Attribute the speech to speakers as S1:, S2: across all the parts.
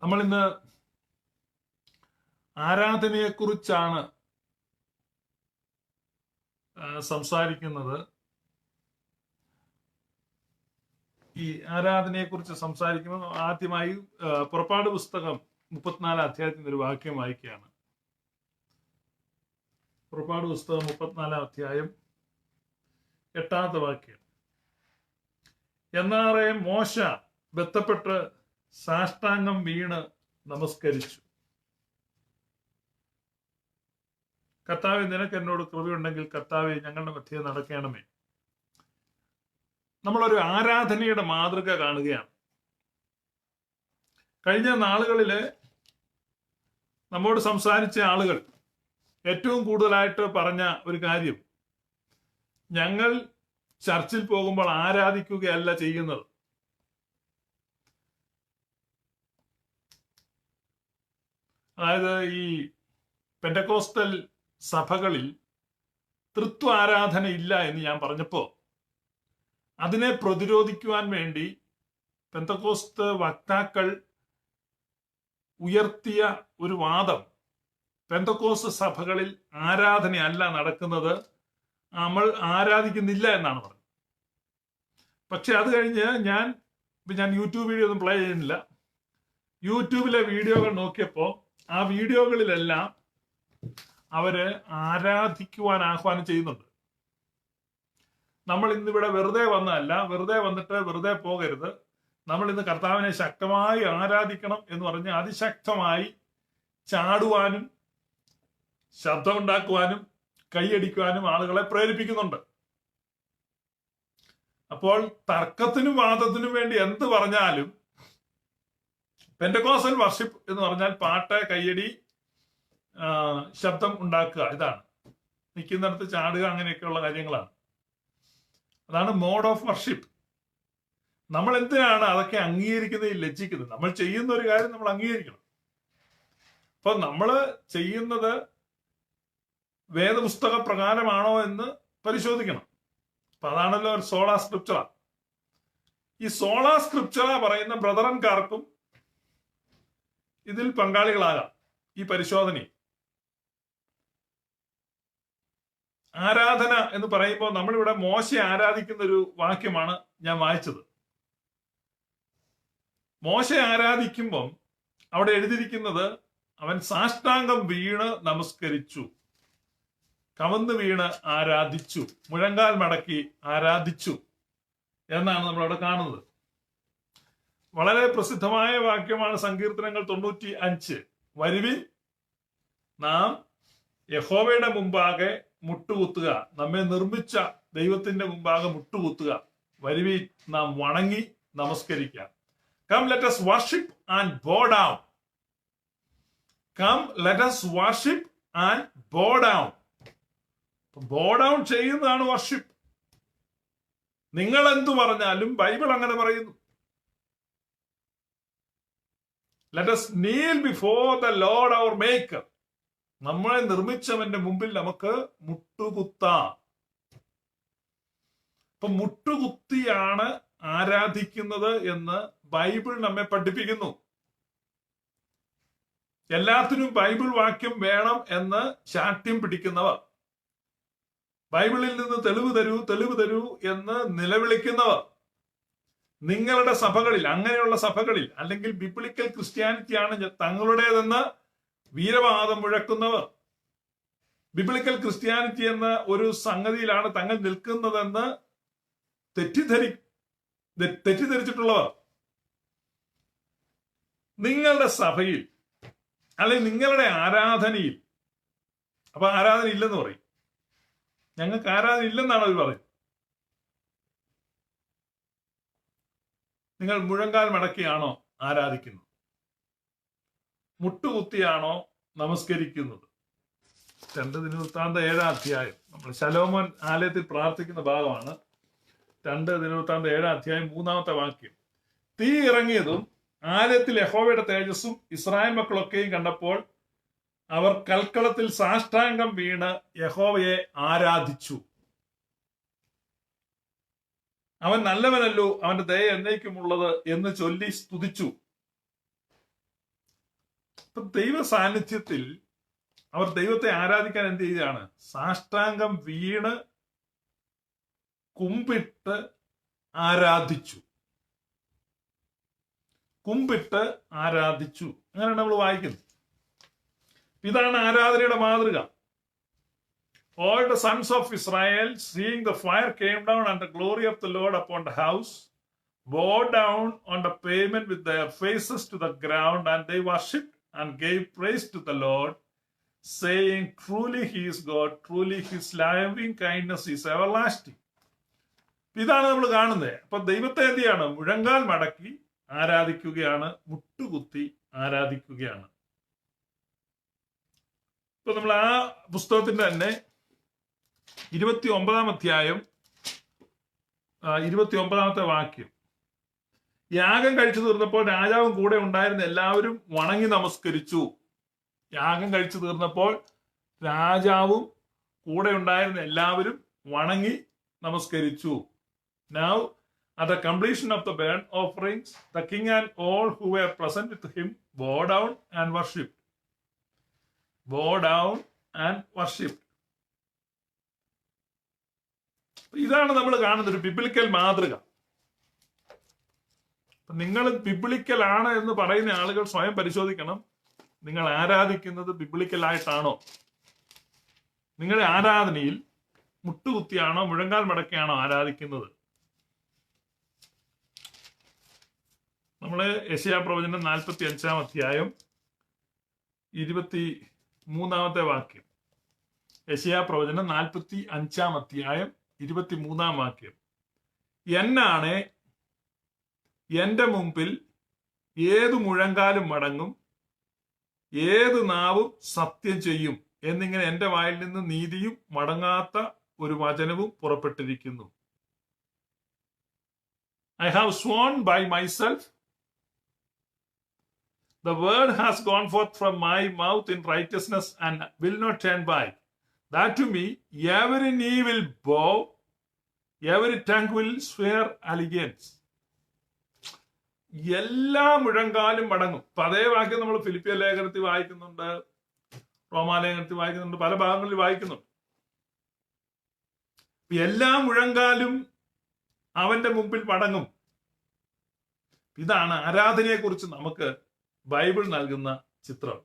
S1: നമ്മൾ ഇന്ന് ആരാധനയെക്കുറിച്ചാണ് സംസാരിക്കുന്നത്. ഈ ആരാധനയെക്കുറിച്ച് സംസാരിക്കുമ്പോൾ ആദ്യമായി പുറപ്പാട് പുസ്തകം 34 അധ്യായത്തിന്റെ ഒരു വാക്യം വായിക്കുകയാണ്. പുറപ്പാട് പുസ്തകം 34 അധ്യായം 8 വാക്യം. എന്നാറെ മോശ ബന്ധപ്പെട്ട് സാഷ്ടാംഗം വീണ് നമസ്കരിച്ചു. കർത്താവേ, നിനക്ക് എന്നോട് കൃപയുണ്ടെങ്കിൽ കർത്താവേ, ഞങ്ങളുടെ മധ്യേ നടക്കണമേ. നമ്മളൊരു ആരാധനയുടെ മാതൃക കാണുകയാണ്. കഴിഞ്ഞ നാളുകളില് നമ്മോട് സംസാരിച്ച ആളുകൾ ഏറ്റവും കൂടുതലായിട്ട് പറഞ്ഞ ഒരു കാര്യം, ഞങ്ങൾ ചർച്ചിൽ പോകുമ്പോൾ ആരാധിക്കുകയല്ല ചെയ്യുന്നത്. അതായത് ഈ പെന്റക്കോസ്റ്റൽ സഭകളിൽ തൃത്വ ആരാധന ഇല്ല എന്ന് ഞാൻ പറഞ്ഞപ്പോ അതിനെ പ്രതിരോധിക്കുവാൻ വേണ്ടി പെന്തക്കോസ്ത് വക്താക്കൾ ഉയർത്തിയ ഒരു വാദം, പെന്തക്കോസ്ത് സഭകളിൽ ആരാധനയല്ല നടക്കുന്നത്, നമ്മൾ ആരാധിക്കുന്നില്ല എന്നാണ് പറഞ്ഞത്. പക്ഷെ അത് കഴിഞ്ഞ് ഞാൻ യൂട്യൂബ് വീഡിയോ ഒന്നും പ്ലേ ചെയ്യുന്നില്ല. യൂട്യൂബിലെ വീഡിയോകൾ നോക്കിയപ്പോൾ ആ വീഡിയോകളിലെല്ലാം അവര് ആരാധിക്കുവാൻ ആഹ്വാനം ചെയ്യുന്നുണ്ട്. നമ്മൾ ഇന്നിവിടെ വെറുതെ വന്നതല്ല, വെറുതെ വന്നിട്ട് വെറുതെ പോകരുത്. നമ്മൾ ഇന്ന് കർത്താവിനെ ശക്തമായി ആരാധിക്കണം എന്ന് പറഞ്ഞ് അതിശക്തമായി ചാടുവാനും ശബ്ദമുണ്ടാക്കുവാനും കൈയടിക്കുവാനും ആളുകളെ പ്രേരിപ്പിക്കുന്നുണ്ട്. അപ്പോൾ തർക്കത്തിനും വാദത്തിനും വേണ്ടി എന്ത് പറഞ്ഞാലും പെന്റക്കോസ്റ്റൽ വർഷിപ്പ് എന്ന് പറഞ്ഞാൽ പാട്ട്, കയ്യടി, ശബ്ദം ഉണ്ടാക്കുക, ഇതാണ്. നിൽക്കുന്നിടത്ത് ചാടുക, അങ്ങനെയൊക്കെയുള്ള കാര്യങ്ങളാണ്. അതാണ് മോഡ് ഓഫ് വർഷിപ്പ്. നമ്മൾ എന്തിനാണ് അതൊക്കെ അംഗീകരിക്കുന്നതിൽ ലജ്ജിക്കുന്നത്? നമ്മൾ ചെയ്യുന്ന ഒരു കാര്യം നമ്മൾ അംഗീകരിക്കണം. അപ്പൊ നമ്മൾ ചെയ്യുന്നത് വേദപുസ്തക പ്രകാരമാണോ എന്ന് പരിശോധിക്കണം. അപ്പൊ അതാണല്ലോ ഒരു സോളാ സ്ക്രിപ്ചറ. ഈ സോളാ സ്ക്രിപ്ചറ പറയുന്ന ബ്രദറൻകാർക്കും ഇതിൽ പങ്കാളികളാകാം ഈ പരിശോധനയിൽ. ആരാധന എന്ന് പറയുമ്പോൾ നമ്മളിവിടെ മോശയെ ആരാധിക്കുന്ന ഒരു വാക്യമാണ് ഞാൻ വായിച്ചത്. മോശയെ ആരാധിക്കുമ്പം അവിടെ എഴുതിയിരിക്കുന്നത് അവൻ സാഷ്ടാംഗം വീണ് നമസ്കരിച്ചു, കമന്ന് വീണ് ആരാധിച്ചു, മുഴങ്കാൽ മടക്കി ആരാധിച്ചു എന്നാണ് നമ്മളവിടെ കാണുന്നത്. വളരെ പ്രസിദ്ധമായ വാക്യമാണ് സങ്കീർത്തനങ്ങൾ 95. വരുവിൻ, നാം യഹോവയുടെ മുമ്പാകെ മുട്ടുകുത്തുക, നമ്മെ നിർമ്മിച്ച ദൈവത്തിന്റെ മുമ്പാകെ മുട്ടുകുത്തുക. വരുവിൻ, നാം വണങ്ങി നമസ്കരിക്കാം. Come let us worship and bow down. Come let us worship and bow down. bow down ചെയ്യുന്നതാണ് വർഷിപ്പ്. നിങ്ങൾ എന്തു പറഞ്ഞാലും ബൈബിൾ അങ്ങനെ പറയുന്നു. Let us kneel before the Lord our Maker. നമ്മളെ നിർമ്മിച്ചവന്റെ മുമ്പിൽ നമുക്ക് മുട്ടുകുത്താം. അപ്പൊ മുട്ടുകുത്തിയാണ് ആരാധിക്കുന്നത് എന്ന് ബൈബിൾ നമ്മെ പഠിപ്പിക്കുന്നു. എല്ലാത്തിനും ബൈബിൾ വാക്യം വേണം എന്ന് ശാഠ്യം പിടിക്കുന്നവർ, ബൈബിളിൽ നിന്ന് തെളിവ് തരൂ, തെളിവ് തരൂ എന്ന് നിലവിളിക്കുന്നവർ, നിങ്ങളുടെ സഭകളിൽ, അങ്ങനെയുള്ള സഭകളിൽ, അല്ലെങ്കിൽ ബിബ്ലിക്കൽ ക്രിസ്ത്യാനിറ്റിയാണ് തങ്ങളുടേതെന്ന് വീരവാദം മുഴക്കുന്നവർ, ബിബ്ലിക്കൽ ക്രിസ്ത്യാനിറ്റി എന്ന ഒരു സംഗതിയിലാണ് തങ്ങൾ നിൽക്കുന്നതെന്ന് തെറ്റിദ്ധരിച്ചിട്ടുള്ളവർ, നിങ്ങളുടെ സഭയിൽ അല്ലെങ്കിൽ നിങ്ങളുടെ ആരാധനയിൽ, അപ്പൊ ആരാധന ഇല്ലെന്ന് പറയും. ഞങ്ങൾക്ക് ആരാധന ഇല്ലെന്നാണ് അവർ പറയുന്നത്. നിങ്ങൾ മുഴങ്കാൽ മടക്കിയാണോ ആരാധിക്കുന്നത്? മുട്ടുകുത്തിയാണോ നമസ്കരിക്കുന്നത്? 2 ദിനവൃത്താന്ത 7 അധ്യായം, നമ്മൾ ശലോമോൻ ആലയത്തിൽ പ്രാർത്ഥിക്കുന്ന ഭാഗമാണ്. 2 ദിനവൃത്താന്ത 7 അധ്യായം 3 വാക്യം. തീ ഇറങ്ങിയതും ആലയത്തിൽ യഹോവയുടെ തേജസ്സും ഇസ്രായേൽ മക്കളൊക്കെയും കണ്ടപ്പോൾ അവർ കൽക്കളത്തിൽ സാഷ്ടാംഗം വീണ് യഹോവയെ ആരാധിച്ചു. അവൻ നല്ലവനല്ലോ, അവന്റെ ദയ എന്നേക്കുമുള്ളത് എന്ന് ചൊല്ലി സ്തുതിച്ചു. ദൈവ സാന്നിധ്യത്തിൽ അവർ ദൈവത്തെ ആരാധിക്കാൻ എന്ത് ചെയ്യുകയാണ്? സാഷ്ടാംഗം വീണ് കുമ്പിട്ട് ആരാധിച്ചു. കുമ്പിട്ട് ആരാധിച്ചു, അങ്ങനെയാണ് നമ്മൾ വായിക്കുന്നത്. ഇതാണ് ആരാധനയുടെ മാതൃക. All the sons of Israel, seeing the fire came down and the glory of the Lord upon the house, bowed down on the pavement with their faces to the ground, and they worshipped and gave praise to the Lord, saying, truly he is God, truly his loving kindness is everlasting. ഇതാണ് നമ്മൾ കാണുന്നത്. അപ്പൊ ദൈവത്തെ എന്ത് ചെയ്യാണ്? മുഴങ്കാൽ മടക്കി ആരാധിക്കുകയാണ്, മുട്ടുകുത്തി ആരാധിക്കുകയാണ്. ഇപ്പൊ നമ്മൾ ആ പുസ്തകത്തിന്റെ തന്നെ 29-ാം അധ്യായം 29-ാമത്തെ വാക്യം. യാഗം കഴിച്ചു തീർന്നപ്പോൾ രാജാവും കൂടെ ഉണ്ടായിരുന്ന എല്ലാവരും വണങ്ങി നമസ്കരിച്ചു. യാഗം കഴിച്ചു തീർന്നപ്പോൾ രാജാവും കൂടെ ഉണ്ടായിരുന്ന എല്ലാവരും വണങ്ങി നമസ്കരിച്ചു. Now at the completion of the burnt offerings, the king and all who were present with him bow down and worshipped. Bow down and worshipped. ഇതാണ് നമ്മൾ കാണുന്ന ഒരു ബിബ്ലിക്കൽ മാതൃക. നിങ്ങൾ ബിബ്ലിക്കൽ ആണ് എന്ന് പറയുന്ന ആളുകൾ സ്വയം പരിശോധിക്കണം. നിങ്ങൾ ആരാധിക്കുന്നത് ബിബ്ലിക്കൽ ആയിട്ടാണോ? നിങ്ങളുടെ ആരാധനയിൽ മുട്ടുകുത്തിയാണോ മുഴങ്കാൽ മടക്കിയാണോ ആരാധിക്കുന്നത്? നമ്മള് യെശയ്യാ പ്രവചനം 45-ാം അധ്യായം 23-ാമത്തെ വാക്യം. യെശയ്യാ പ്രവചനം 45-ാം അധ്യായം 23-ാം വാക്യം. എന്നാണ് എന്റെ മുമ്പിൽ ഏതു മുഴങ്കാലും മടങ്ങും, ഏത് നാവും സത്യം ചെയ്യും എന്നിങ്ങനെ എന്റെ വായിൽ നിന്ന് നീതിയും മടങ്ങാത്ത ഒരു വചനവും പുറപ്പെട്ടിരിക്കുന്നു. I have sworn by myself, the word has gone forth from my mouth in righteousness and will not turn back, that to me every knee will bow, every tongue will swear allegiance. എല്ലാ മുഴങ്കാലും മടങ്ങും. അപ്പൊ അതേ വാക്യം നമ്മൾ ഫിലിപ്പിയ ലേഖനത്തിൽ വായിക്കുന്നുണ്ട്, റോമാലേഖനത്തിൽ വായിക്കുന്നുണ്ട്, പല ഭാഗങ്ങളിൽ വായിക്കുന്നുണ്ട്. എല്ലാ മുഴങ്കാലും അവന്റെ മുമ്പിൽ മടങ്ങും. ഇതാണ് ആരാധനയെ കുറിച്ച് നമുക്ക് ബൈബിൾ നൽകുന്ന ചിത്രം.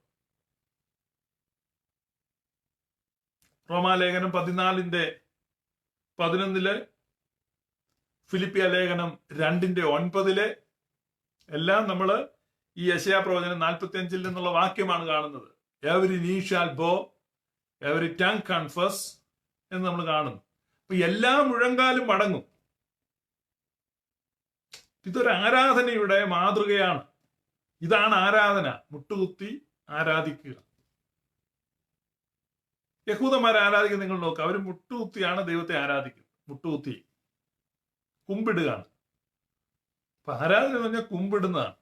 S1: റോമാലേഖനം 14:11, ഫിലിപ്പിയ ലേഖനം 2:9 എല്ലാം നമ്മൾ ഈ യെശയ്യാ പ്രവചനം 45-ൽ നിന്നുള്ള വാക്യമാണ് കാണുന്നത്. എവരി നീ ഷാൽ ബോ, എവരി ടങ് കൺഫസ് എന്ന് നമ്മൾ കാണുന്നു. അപ്പൊ എല്ലാ മുഴങ്കാലും മടങ്ങും. ഇതൊരു ആരാധനയുടെ മാതൃകയാണ്. ഇതാണ് ആരാധന, മുട്ടുകുത്തി ആരാധിക്കുക. യഹൂദന്മാരെ ആരാധിക്കുന്നത് നിങ്ങൾ നോക്കുക, അവർ മുട്ടുകുത്തിയാണ് ദൈവത്തെ ആരാധിക്കുന്നത്. മുട്ടുകുത്തി കുമ്പിടുകയാണ്. അപ്പൊ ആരാധന എന്ന് പറഞ്ഞാൽ കുമ്പിടുന്നതാണ്.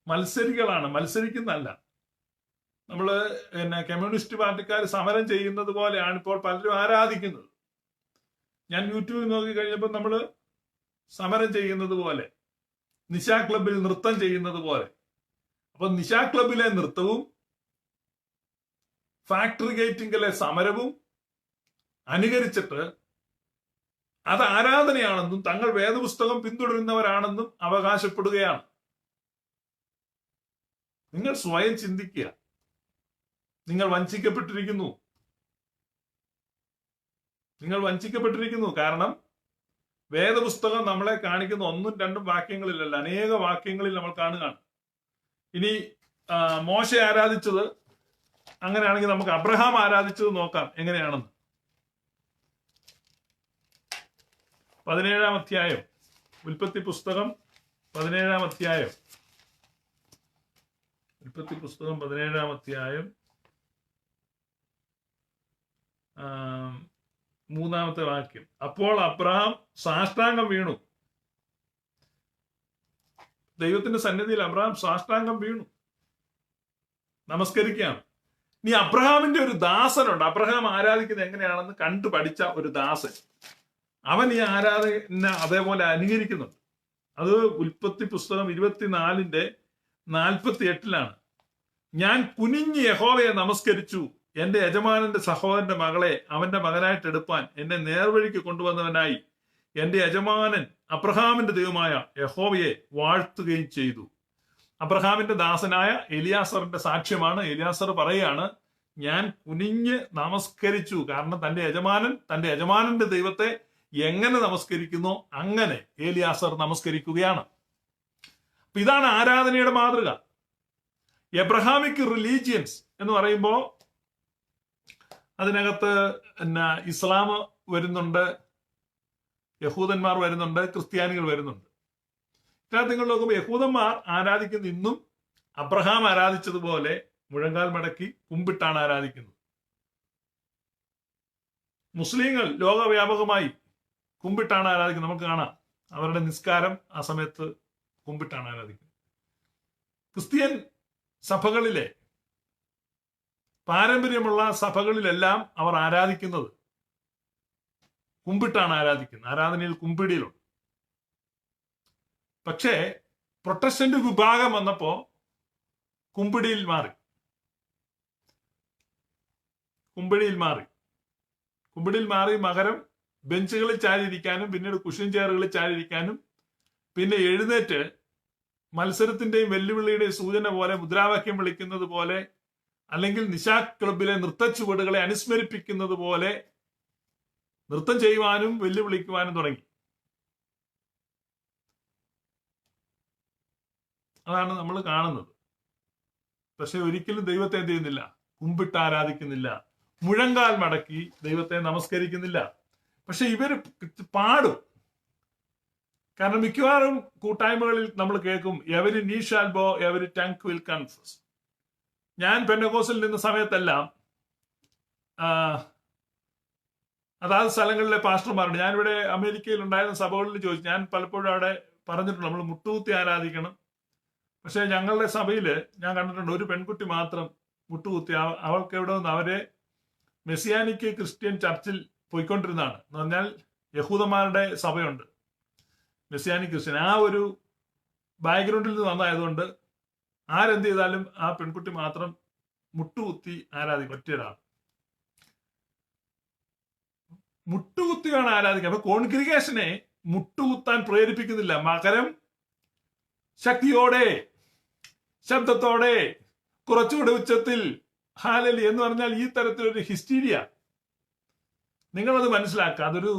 S1: മത്സരികളാണ്, മത്സരിക്കുന്നതല്ല. നമ്മള് കമ്മ്യൂണിസ്റ്റ് പാർട്ടിക്കാർ സമരം ചെയ്യുന്നത് പോലെയാണ് ഇപ്പോൾ പലരും ആരാധിക്കുന്നത്. ഞാൻ യൂട്യൂബിൽ നോക്കി കഴിഞ്ഞപ്പോൾ നമ്മള് സമരം ചെയ്യുന്നത് പോലെ, നിശാ ക്ലബിൽ നൃത്തം ചെയ്യുന്നത് പോലെ. അപ്പൊ നിശാ ക്ലബിലെ നൃത്തവും ഫാക്ടറി ഗേറ്റിംഗിലെ സമരവും അനുകരിച്ചിട്ട് അത് ആരാധനയാണെന്നും തങ്ങൾ വേദപുസ്തകം പിന്തുടരുന്നവരാണെന്നും അവകാശപ്പെടുകയാണ്. നിങ്ങൾ സ്വയം ചിന്തിക്കുക. നിങ്ങൾ വഞ്ചിക്കപ്പെട്ടിരിക്കുന്നു. നിങ്ങൾ വഞ്ചിക്കപ്പെട്ടിരിക്കുന്നു. കാരണം വേദപുസ്തകം നമ്മളെ കാണിക്കുന്ന 1-2 വാക്യങ്ങളിലല്ല, അനേക വാക്യങ്ങളിൽ നമ്മൾ കാണുകയാണ്. ഇനി മോശെ ആരാധിച്ചത് അങ്ങനെയാണെങ്കിൽ നമുക്ക് അബ്രഹാം ആരാധിച്ചത് നോക്കാം എങ്ങനെയാണെന്ന്. 17-ാം അധ്യായം, ഉൽപ്പത്തി പുസ്തകം 17-ാം അധ്യായം, ഉൽപ്പത്തി പുസ്തകം 17-ാം അധ്യായം 3-ാമത്തെ വാക്യം. അപ്പോൾ അബ്രഹാം സാഷ്ടാംഗം വീണു. ദൈവത്തിന്റെ സന്നിധിയിൽ അബ്രഹാം സാഷ്ടാംഗം വീണു, നമസ്കരിക്കുകയാണ്. ഇനി അബ്രഹാമിന്റെ ഒരു ദാസനുണ്ട്. അബ്രഹാം ആരാധിക്കുന്നത് എങ്ങനെയാണെന്ന് കണ്ടു പഠിച്ച ഒരു ദാസൻ, അവൻ ഈ ആരാധന അതേപോലെ അനുകരിക്കുന്നുണ്ട്. അത് ഉൽപ്പത്തി പുസ്തകം 24-ന്റെ 48 ഞാൻ കുനിഞ്ഞ് യഹോവയെ നമസ്കരിച്ചു. എന്റെ യജമാനന്റെ സഹോദരന്റെ മകളെ അവന്റെ മകനായിട്ട് എടുപ്പാൻ എന്നെ നേർവഴിക്ക് കൊണ്ടുവന്നവനായി എന്റെ യജമാനൻ അബ്രഹാമിന്റെ ദൈവമായ യഹോവയെ വാഴ്ത്തുകയും ചെയ്തു. അബ്രഹാമിന്റെ ദാസനായ എലിയാസറിന്റെ സാക്ഷ്യമാണ്. എലിയാസർ പറയാണ്, ഞാൻ കുനിഞ്ഞ് നമസ്കരിച്ചു. കാരണം തന്റെ യജമാനന്റെ ദൈവത്തെ എങ്ങനെ നമസ്കരിക്കുന്നോ അങ്ങനെ എലിയാസർ നമസ്കരിക്കുകയാണ്. ഇതാണ് ആരാധനയുടെ മാതൃക. എബ്രഹാമിക് റിലീജിയൻസ് എന്ന് പറയുമ്പോൾ അതിനകത്ത് ഇസ്ലാം വരുന്നുണ്ട്, യഹൂദന്മാർ വരുന്നുണ്ട്, ക്രിസ്ത്യാനികൾ വരുന്നുണ്ട്. ഇതിനകത്ത് നിങ്ങൾ നോക്കുമ്പോൾ യഹൂദന്മാർ ആരാധിക്കുന്ന ഇന്നും അബ്രഹാം ആരാധിച്ചതുപോലെ മുഴങ്കാൽ മടക്കി കുമ്പിട്ടാണ് ആരാധിക്കുന്നത്. മുസ്ലിങ്ങൾ ലോകവ്യാപകമായി കുമ്പിട്ടാണ് ആരാധിക്കുന്നത്. നമുക്ക് കാണാം അവരുടെ നിസ്കാരം ആ സമയത്ത് കുമ്പിട്ടാണ് ആരാധിക്കുന്നത്. ക്രിസ്ത്യൻ സഭകളിലെ പാരമ്പര്യമുള്ള സഭകളിലെല്ലാം അവർ ആരാധിക്കുന്നത് കുമ്പിട്ടാണ് ആരാധിക്കുന്നത്. ആരാധനയിൽ കുമ്പിടിയിലുണ്ട്. പക്ഷേ പ്രൊട്ടസ്റ്റന്റ് വിഭാഗം വന്നപ്പോ കുമ്പിടിയിൽ മാറി. മകരം ബെഞ്ചുകളിൽ ചാരിയിരിക്കാനും പിന്നീട് കുഷ്യൻ ചെയറുകളിൽ ചാരിയിരിക്കാനും പിന്നെ എഴുന്നേറ്റ് മത്സരത്തിന്റെയും വെല്ലുവിളിയുടെയും സൂചന പോലെ മുദ്രാവാക്യം വിളിക്കുന്നത് പോലെ അല്ലെങ്കിൽ നിശാ ക്ലബിലെ നൃത്ത ചുവടുകളെ അനുസ്മരിപ്പിക്കുന്നത് പോലെ നൃത്തം ചെയ്യുവാനും വെല്ലുവിളിക്കുവാനും തുടങ്ങി. അതാണ് നമ്മൾ കാണുന്നത്. പക്ഷെ ഒരിക്കലും ദൈവത്തെ എന്ത് ചെയ്യുന്നില്ല, കുമ്പിട്ട് ആരാധിക്കുന്നില്ല, മുഴങ്കാൽ മടക്കി ദൈവത്തെ നമസ്കരിക്കുന്നില്ല. പക്ഷെ ഇവര് പാടും. കാരണം മിക്കവാറും കൂട്ടായ്മകളിൽ നമ്മൾ കേൾക്കും, എവരി നീ ഷാൽ ബോ എവരി ടങ് വിൽ കൺഫസ്. ഞാൻ പെന്തക്കോസ്തിൽ നിന്ന സമയത്തെല്ലാം അതാത് സ്ഥലങ്ങളിലെ പാസ്റ്റർമാരുണ്ട്. ഞാനിവിടെ അമേരിക്കയിൽ ഉണ്ടായിരുന്ന സഭകളിൽ ചോദിച്ചു, ഞാൻ പലപ്പോഴും അവിടെ പറഞ്ഞിട്ടുണ്ട് നമ്മൾ മുട്ടുകുത്തി ആരാധിക്കണം. പക്ഷെ ഞങ്ങളുടെ സഭയിൽ ഞാൻ കണ്ടിട്ടുണ്ട് ഒരു പെൺകുട്ടി മാത്രം മുട്ടുകുത്തി. അവൾക്ക് എവിടെ നിന്ന് അവരെ മെസ്സിയാനിക്ക് ക്രിസ്ത്യൻ ചർച്ചിൽ പോയിക്കൊണ്ടിരുന്നതാണ്. എന്ന് പറഞ്ഞാൽ യഹൂദന്മാരുടെ സഭയുണ്ട്, മെസ്സിയാനിക് ക്രിസ്ത്യൻ. ആ ഒരു ബാക്ക്ഗ്രൗണ്ടിൽ നിന്ന് വന്നതായതുകൊണ്ട് ആരെന്ത് ചെയ്താലും ആ പെൺകുട്ടി മാത്രം മുട്ടുകുത്തി ആരാധിക്കും. ഒറ്റയൊരാൾ മുട്ടുകുത്തിയാണ് ആരാധിക്കുക. അപ്പൊ കോൺഗ്രിഗേഷനെ മുട്ടുകുത്താൻ പ്രേരിപ്പിക്കുന്നില്ല. മകരം ശക്തിയോടെ, ശബ്ദത്തോടെ, കുറച്ചുകൂടെ ഉച്ചത്തിൽ ഹാലലി എന്ന് പറഞ്ഞാൽ ഈ തരത്തിലൊരു ഹിസ്റ്റീരിയ. നിങ്ങളത് മനസ്സിലാക്കുക, അതൊരു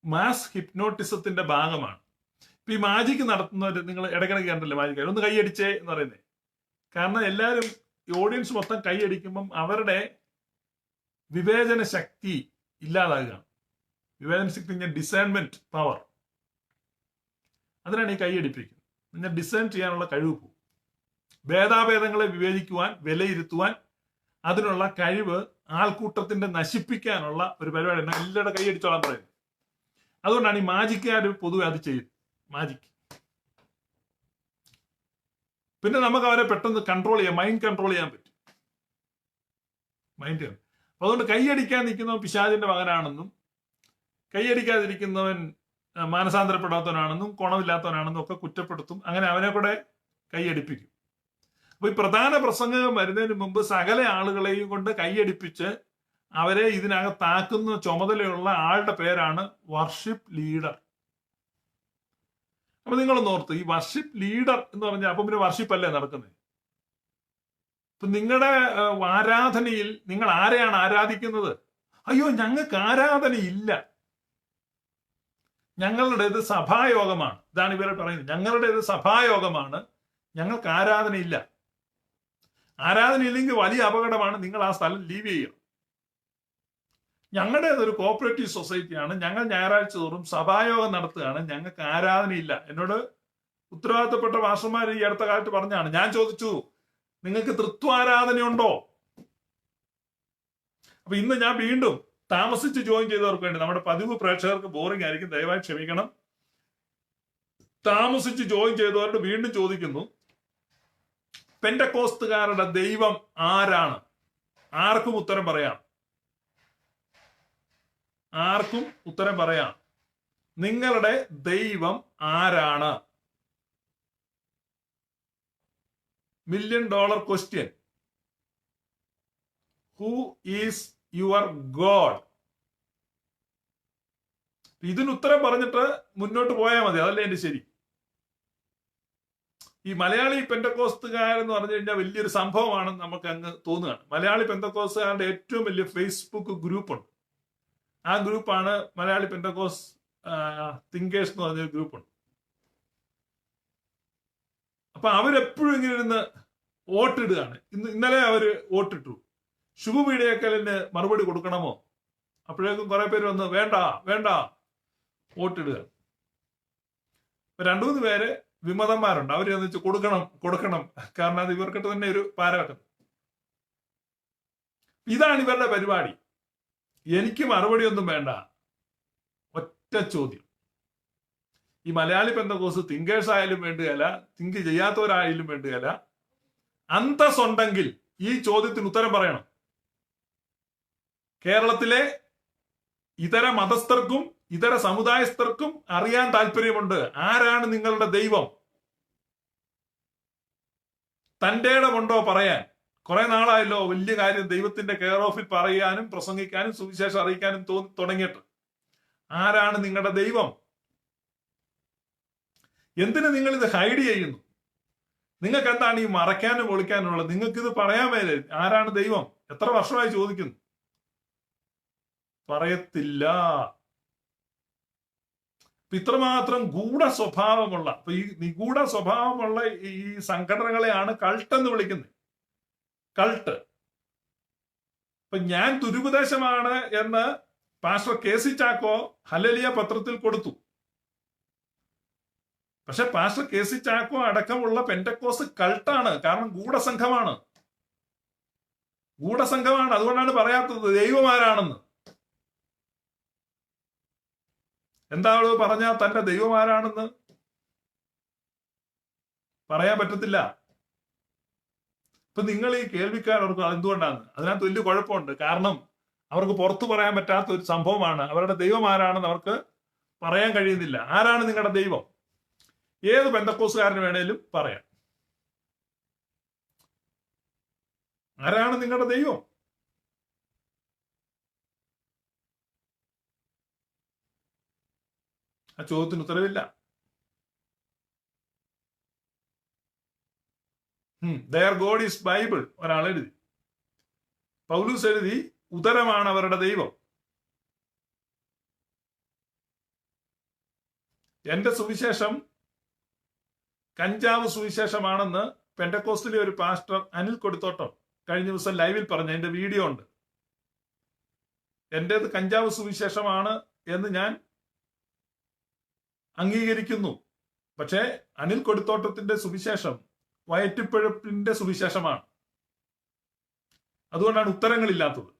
S1: മാസ് ഹിപ്നോട്ടിസത്തിന്റെ ഭാഗമാണ്. ഇപ്പൊ ഈ മാജിക് നടത്തുന്നവർ നിങ്ങൾ ഇടയ്ക്കിടയ്ക്ക് കണ്ടല്ലേ മാജിക്, ഒന്ന് കൈയടിച്ചേ എന്ന് പറയുന്നത്. കാരണം എല്ലാവരും ഈ ഓഡിയൻസ് മൊത്തം കൈയടിക്കുമ്പം അവരുടെ വിവേചന ശക്തി ഇല്ലാതാകുകയാണ്. വിവേചന ശക്തി ഞാൻ ഡിസേൺമെന്റ് പവർ, അതിനാണ് ഈ കൈയടിപ്പിക്കുന്നത്. ഞാൻ ഡിസേൺ ചെയ്യാനുള്ള കഴിവ് പോകും. ഭേദാഭേദങ്ങളെ വിവേചിക്കുവാൻ, വിലയിരുത്തുവാൻ അതിനുള്ള കഴിവ് ആൾക്കൂട്ടത്തിന്റെ നശിപ്പിക്കാനുള്ള ഒരു പരിപാടിയാണ്. എല്ലാവരുടെ കൈയടിച്ചോളാൻ പറയുന്നത്. അതുകൊണ്ടാണ് ഈ മാജിക്കാർ പൊതുവെ അത് ചെയ്യുന്നത്. മാജിക് പിന്നെ നമുക്ക് അവരെ പെട്ടെന്ന് കൺട്രോൾ ചെയ്യാം, മൈൻഡ് കൺട്രോൾ ചെയ്യാൻ പറ്റും. മൈൻഡ്. അതുകൊണ്ട് കൈയടിക്കാൻ നിൽക്കുന്നവൻ പിശാചിന്റെ മകനാണെന്നും കൈയടിക്കാതിരിക്കുന്നവൻ മാനസാന്തരപ്പെടാത്തവനാണെന്നും ഗുണമില്ലാത്തവനാണെന്നും ഒക്കെ കുറ്റപ്പെടുത്തും. അങ്ങനെ അവനെ കൂടെ കൈയടിപ്പിക്കും. അപ്പൊ ഈ പ്രധാന പ്രസംഗം വരുന്നതിന് മുമ്പ് സകല ആളുകളെയും കൊണ്ട് കൈയടിപ്പിച്ച് അവരെ ഇതിനകത്താക്കുന്ന ചുമതലയുള്ള ആളുടെ പേരാണ് വർഷിപ്പ് ലീഡർ. അപ്പൊ നിങ്ങളൊന്ന് ഓർത്ത്, ഈ വർഷിപ്പ് ലീഡർ എന്ന് പറഞ്ഞാൽ അപ്പൊ പിന്നെ വർഷിപ്പ് അല്ലേ നടക്കുന്നത്? ഇപ്പൊ നിങ്ങളുടെ ആരാധനയിൽ നിങ്ങൾ ആരെയാണ് ആരാധിക്കുന്നത്? അയ്യോ, ഞങ്ങൾക്ക് ആരാധനയില്ല, ഞങ്ങളുടേത് സഭായോഗമാണ്. ഇതാണ് ഇവരെ പറയുന്നത്. ഞങ്ങളുടേത് സഭായോഗമാണ്, ഞങ്ങൾക്ക് ആരാധനയില്ല. ആരാധനയില്ലെങ്കിൽ വലിയ അപകടമാണ്, നിങ്ങൾ ആ സ്ഥലം ലീവ് ചെയ്യുക. ഞങ്ങളുടേതൊരു കോപ്പറേറ്റീവ് സൊസൈറ്റിയാണ്, ഞങ്ങൾ ഞായറാഴ്ച തോറും സഭായോഗം നടത്തുകയാണ്, ഞങ്ങൾക്ക് ആരാധനയില്ല. എന്നോട് ഉത്തരവാദിത്തപ്പെട്ട മാസ്റ്റർമാർ ഈ അടുത്ത കാലത്ത് പറഞ്ഞാണ്. ഞാൻ ചോദിച്ചു, നിങ്ങൾക്ക് തൃത്വാരാധനയുണ്ടോ? അപ്പൊ ഇന്ന് ഞാൻ വീണ്ടും താമസിച്ച് ജോയിൻ ചെയ്തവർക്ക് വേണ്ടി, നമ്മുടെ പതിവ് പ്രേക്ഷകർക്ക് ബോറിംഗ് ആയിരിക്കും, ദയവായി ക്ഷമിക്കണം. താമസിച്ച് ജോയിൻ ചെയ്തവരോട് വീണ്ടും ചോദിക്കുന്നു, പെന്റക്കോസ്തുകാരുടെ ദൈവം ആരാണ്? ആർക്കും ഉത്തരം പറയാം, ആർക്കും ഉത്തരം പറയാം. നിങ്ങളുടെ ദൈവം ആരാണ്? million question. Who is your God? ഇതിന് ഉത്തരം പറഞ്ഞിട്ട് മുന്നോട്ട് പോയാൽ മതി, അതല്ലേ എന്റെ ശരി. ഈ മലയാളി പെന്തക്കോസ്തുകാരെന്ന് പറഞ്ഞു കഴിഞ്ഞാൽ വലിയൊരു സംഭവമാണെന്ന് നമുക്ക് അങ്ങ് തോന്നുകയാണ്. മലയാളി പെന്തക്കോസ്തുകാരുടെ ഏറ്റവും വലിയ ഫേസ്ബുക്ക് ഗ്രൂപ്പുണ്ട്. ആ ഗ്രൂപ്പാണ് മലയാളി പെന്തക്കോസ് തിങ്കേഴ്സ് എന്ന് പറഞ്ഞൊരു ഗ്രൂപ്പുണ്ട്. അപ്പൊ അവരെപ്പോഴും ഇങ്ങനെ ഇരുന്ന് വോട്ടിടുകയാണ്. ഇന്നലെ അവര് വോട്ടിട്ടു, ശുഭ വീഡിയോക്കലിന് മറുപടി കൊടുക്കണമോ? അപ്പോഴേക്കും കുറെ പേര് വന്ന് വേണ്ട വേണ്ട വോട്ടിടുക. രണ്ടു മൂന്ന് പേര് വിമതന്മാരുണ്ട്, അവര് എന്ന് വെച്ചാൽ കൊടുക്കണം കൊടുക്കണം, കാരണം അത് ഇവർക്കിട്ട് തന്നെ ഒരു പാരവട്ടം. ഇതാണ് ഇവരുടെ പരിപാടി. എനിക്ക് മറുപടി ഒന്നും വേണ്ട, ഒറ്റ ചോദ്യം. ഈ മലയാളി പെന്തക്കോസ് തിങ്കേഴ്സ് ആയാലും വേണ്ടുകയല്ല, തിങ്ക് ചെയ്യാത്തവരായാലും വേണ്ടുകയല്ല, അന്തസ്സുണ്ടെങ്കിൽ ഈ ചോദ്യത്തിന് ഉത്തരം പറയണം. കേരളത്തിലെ ഇതര മതസ്ഥർക്കും ഇതര സമുദായസ്ഥർക്കും അറിയാൻ താല്പര്യമുണ്ട്, ആരാണ് നിങ്ങളുടെ ദൈവം? തന്റെ ഇടമുണ്ടോ പറയാൻ? കുറെ നാളായല്ലോ വലിയ കാര്യം ദൈവത്തിന്റെ കെയർ ഓഫിൽ പറയാനും പ്രസംഗിക്കാനും സുവിശേഷം അറിയിക്കാനും തുടങ്ങിയിട്ട്. ആരാണ് നിങ്ങളുടെ ദൈവം? എന്തിന് നിങ്ങൾ ഇത് ഹൈഡ് ചെയ്യുന്നു? നിങ്ങൾക്ക് എന്താണ് ഈ മറയ്ക്കാനും ഒളിക്കാനുള്ളത്? നിങ്ങൾക്ക് ഇത് പറയാൻ മേലെ ആരാണ് ദൈവം? എത്ര വർഷമായി ചോദിക്കുന്നു, പറയത്തില്ല. ഇത്രമാത്രം ഗൂഢ സ്വഭാവമുള്ള, അപ്പൊ ഈ നിഗൂഢ സ്വഭാവമുള്ള ഈ സംഘടനകളെയാണ് കൾട്ട് എന്ന് വിളിക്കുന്നത്. കൾട്ട്. ഇപ്പൊ ഞാൻ ദുരുപദേശമാണ് എന്ന് പാസ്റ്റർ കെ.സി. ചാക്കോ ഹല്ലേലൂയ പത്രത്തിൽ കൊടുത്തു. പക്ഷെ പാസ്റ്റർ കെ.സി. ചാക്കോ അടക്കമുള്ള പെന്തക്കോസ് കൾട്ടാണ്. കാരണം ഗൂഢസംഘമാണ്. അതുകൊണ്ടാണ് പറയാത്തത് ദൈവമാരാണെന്ന്. എന്താണ് പറഞ്ഞാൽ തന്റെ ദൈവമാരാണെന്ന് പറയാൻ പറ്റത്തില്ല. ഇപ്പൊ നിങ്ങൾ ഈ കേൾവിക്കാരവർക്ക് എന്തുകൊണ്ടാണ്? അതിനകത്ത് വലിയ കുഴപ്പമുണ്ട്. കാരണം അവർക്ക് പുറത്തു പറയാൻ പറ്റാത്ത ഒരു സംഭവമാണ്. അവരുടെ ദൈവം ആരാണെന്ന് അവർക്ക് പറയാൻ കഴിയുന്നില്ല. ആരാണ് നിങ്ങളുടെ ദൈവം? ഏത് പെന്തക്കോസുകാരന് വേണേലും പറയാം, ആരാണ് നിങ്ങളുടെ ദൈവം? ആ ചോദ്യത്തിന് ഉത്തരവില്ല. ദയർ ഗോഡ് ഈസ് ബൈബിൾ ഒരാൾ എഴുതി. പൗലൂസ് എഴുതി ഉദരമാണ് അവരുടെ ദൈവം. എന്റെ സുവിശേഷം കഞ്ചാവ് സുവിശേഷമാണെന്ന് പെന്തക്കോസ്റ്റിലെ ഒരു പാസ്റ്റർ അനിൽ കൊടുത്തോട്ടം കഴിഞ്ഞ ദിവസം ലൈവിൽ പറഞ്ഞു. എന്റെ വീഡിയോ ഉണ്ട്. എന്റേത് കഞ്ചാവ് സുവിശേഷമാണ് എന്ന് ഞാൻ അംഗീകരിക്കുന്നു. പക്ഷേ അനിൽ കൊടുത്തോട്ടത്തിന്റെ സുവിശേഷം വയറ്റിപ്പഴപ്പിന്റെ സുവിശേഷമാണ്. അതുകൊണ്ടാണ് ഉത്തരങ്ങളില്ലാത്തത്.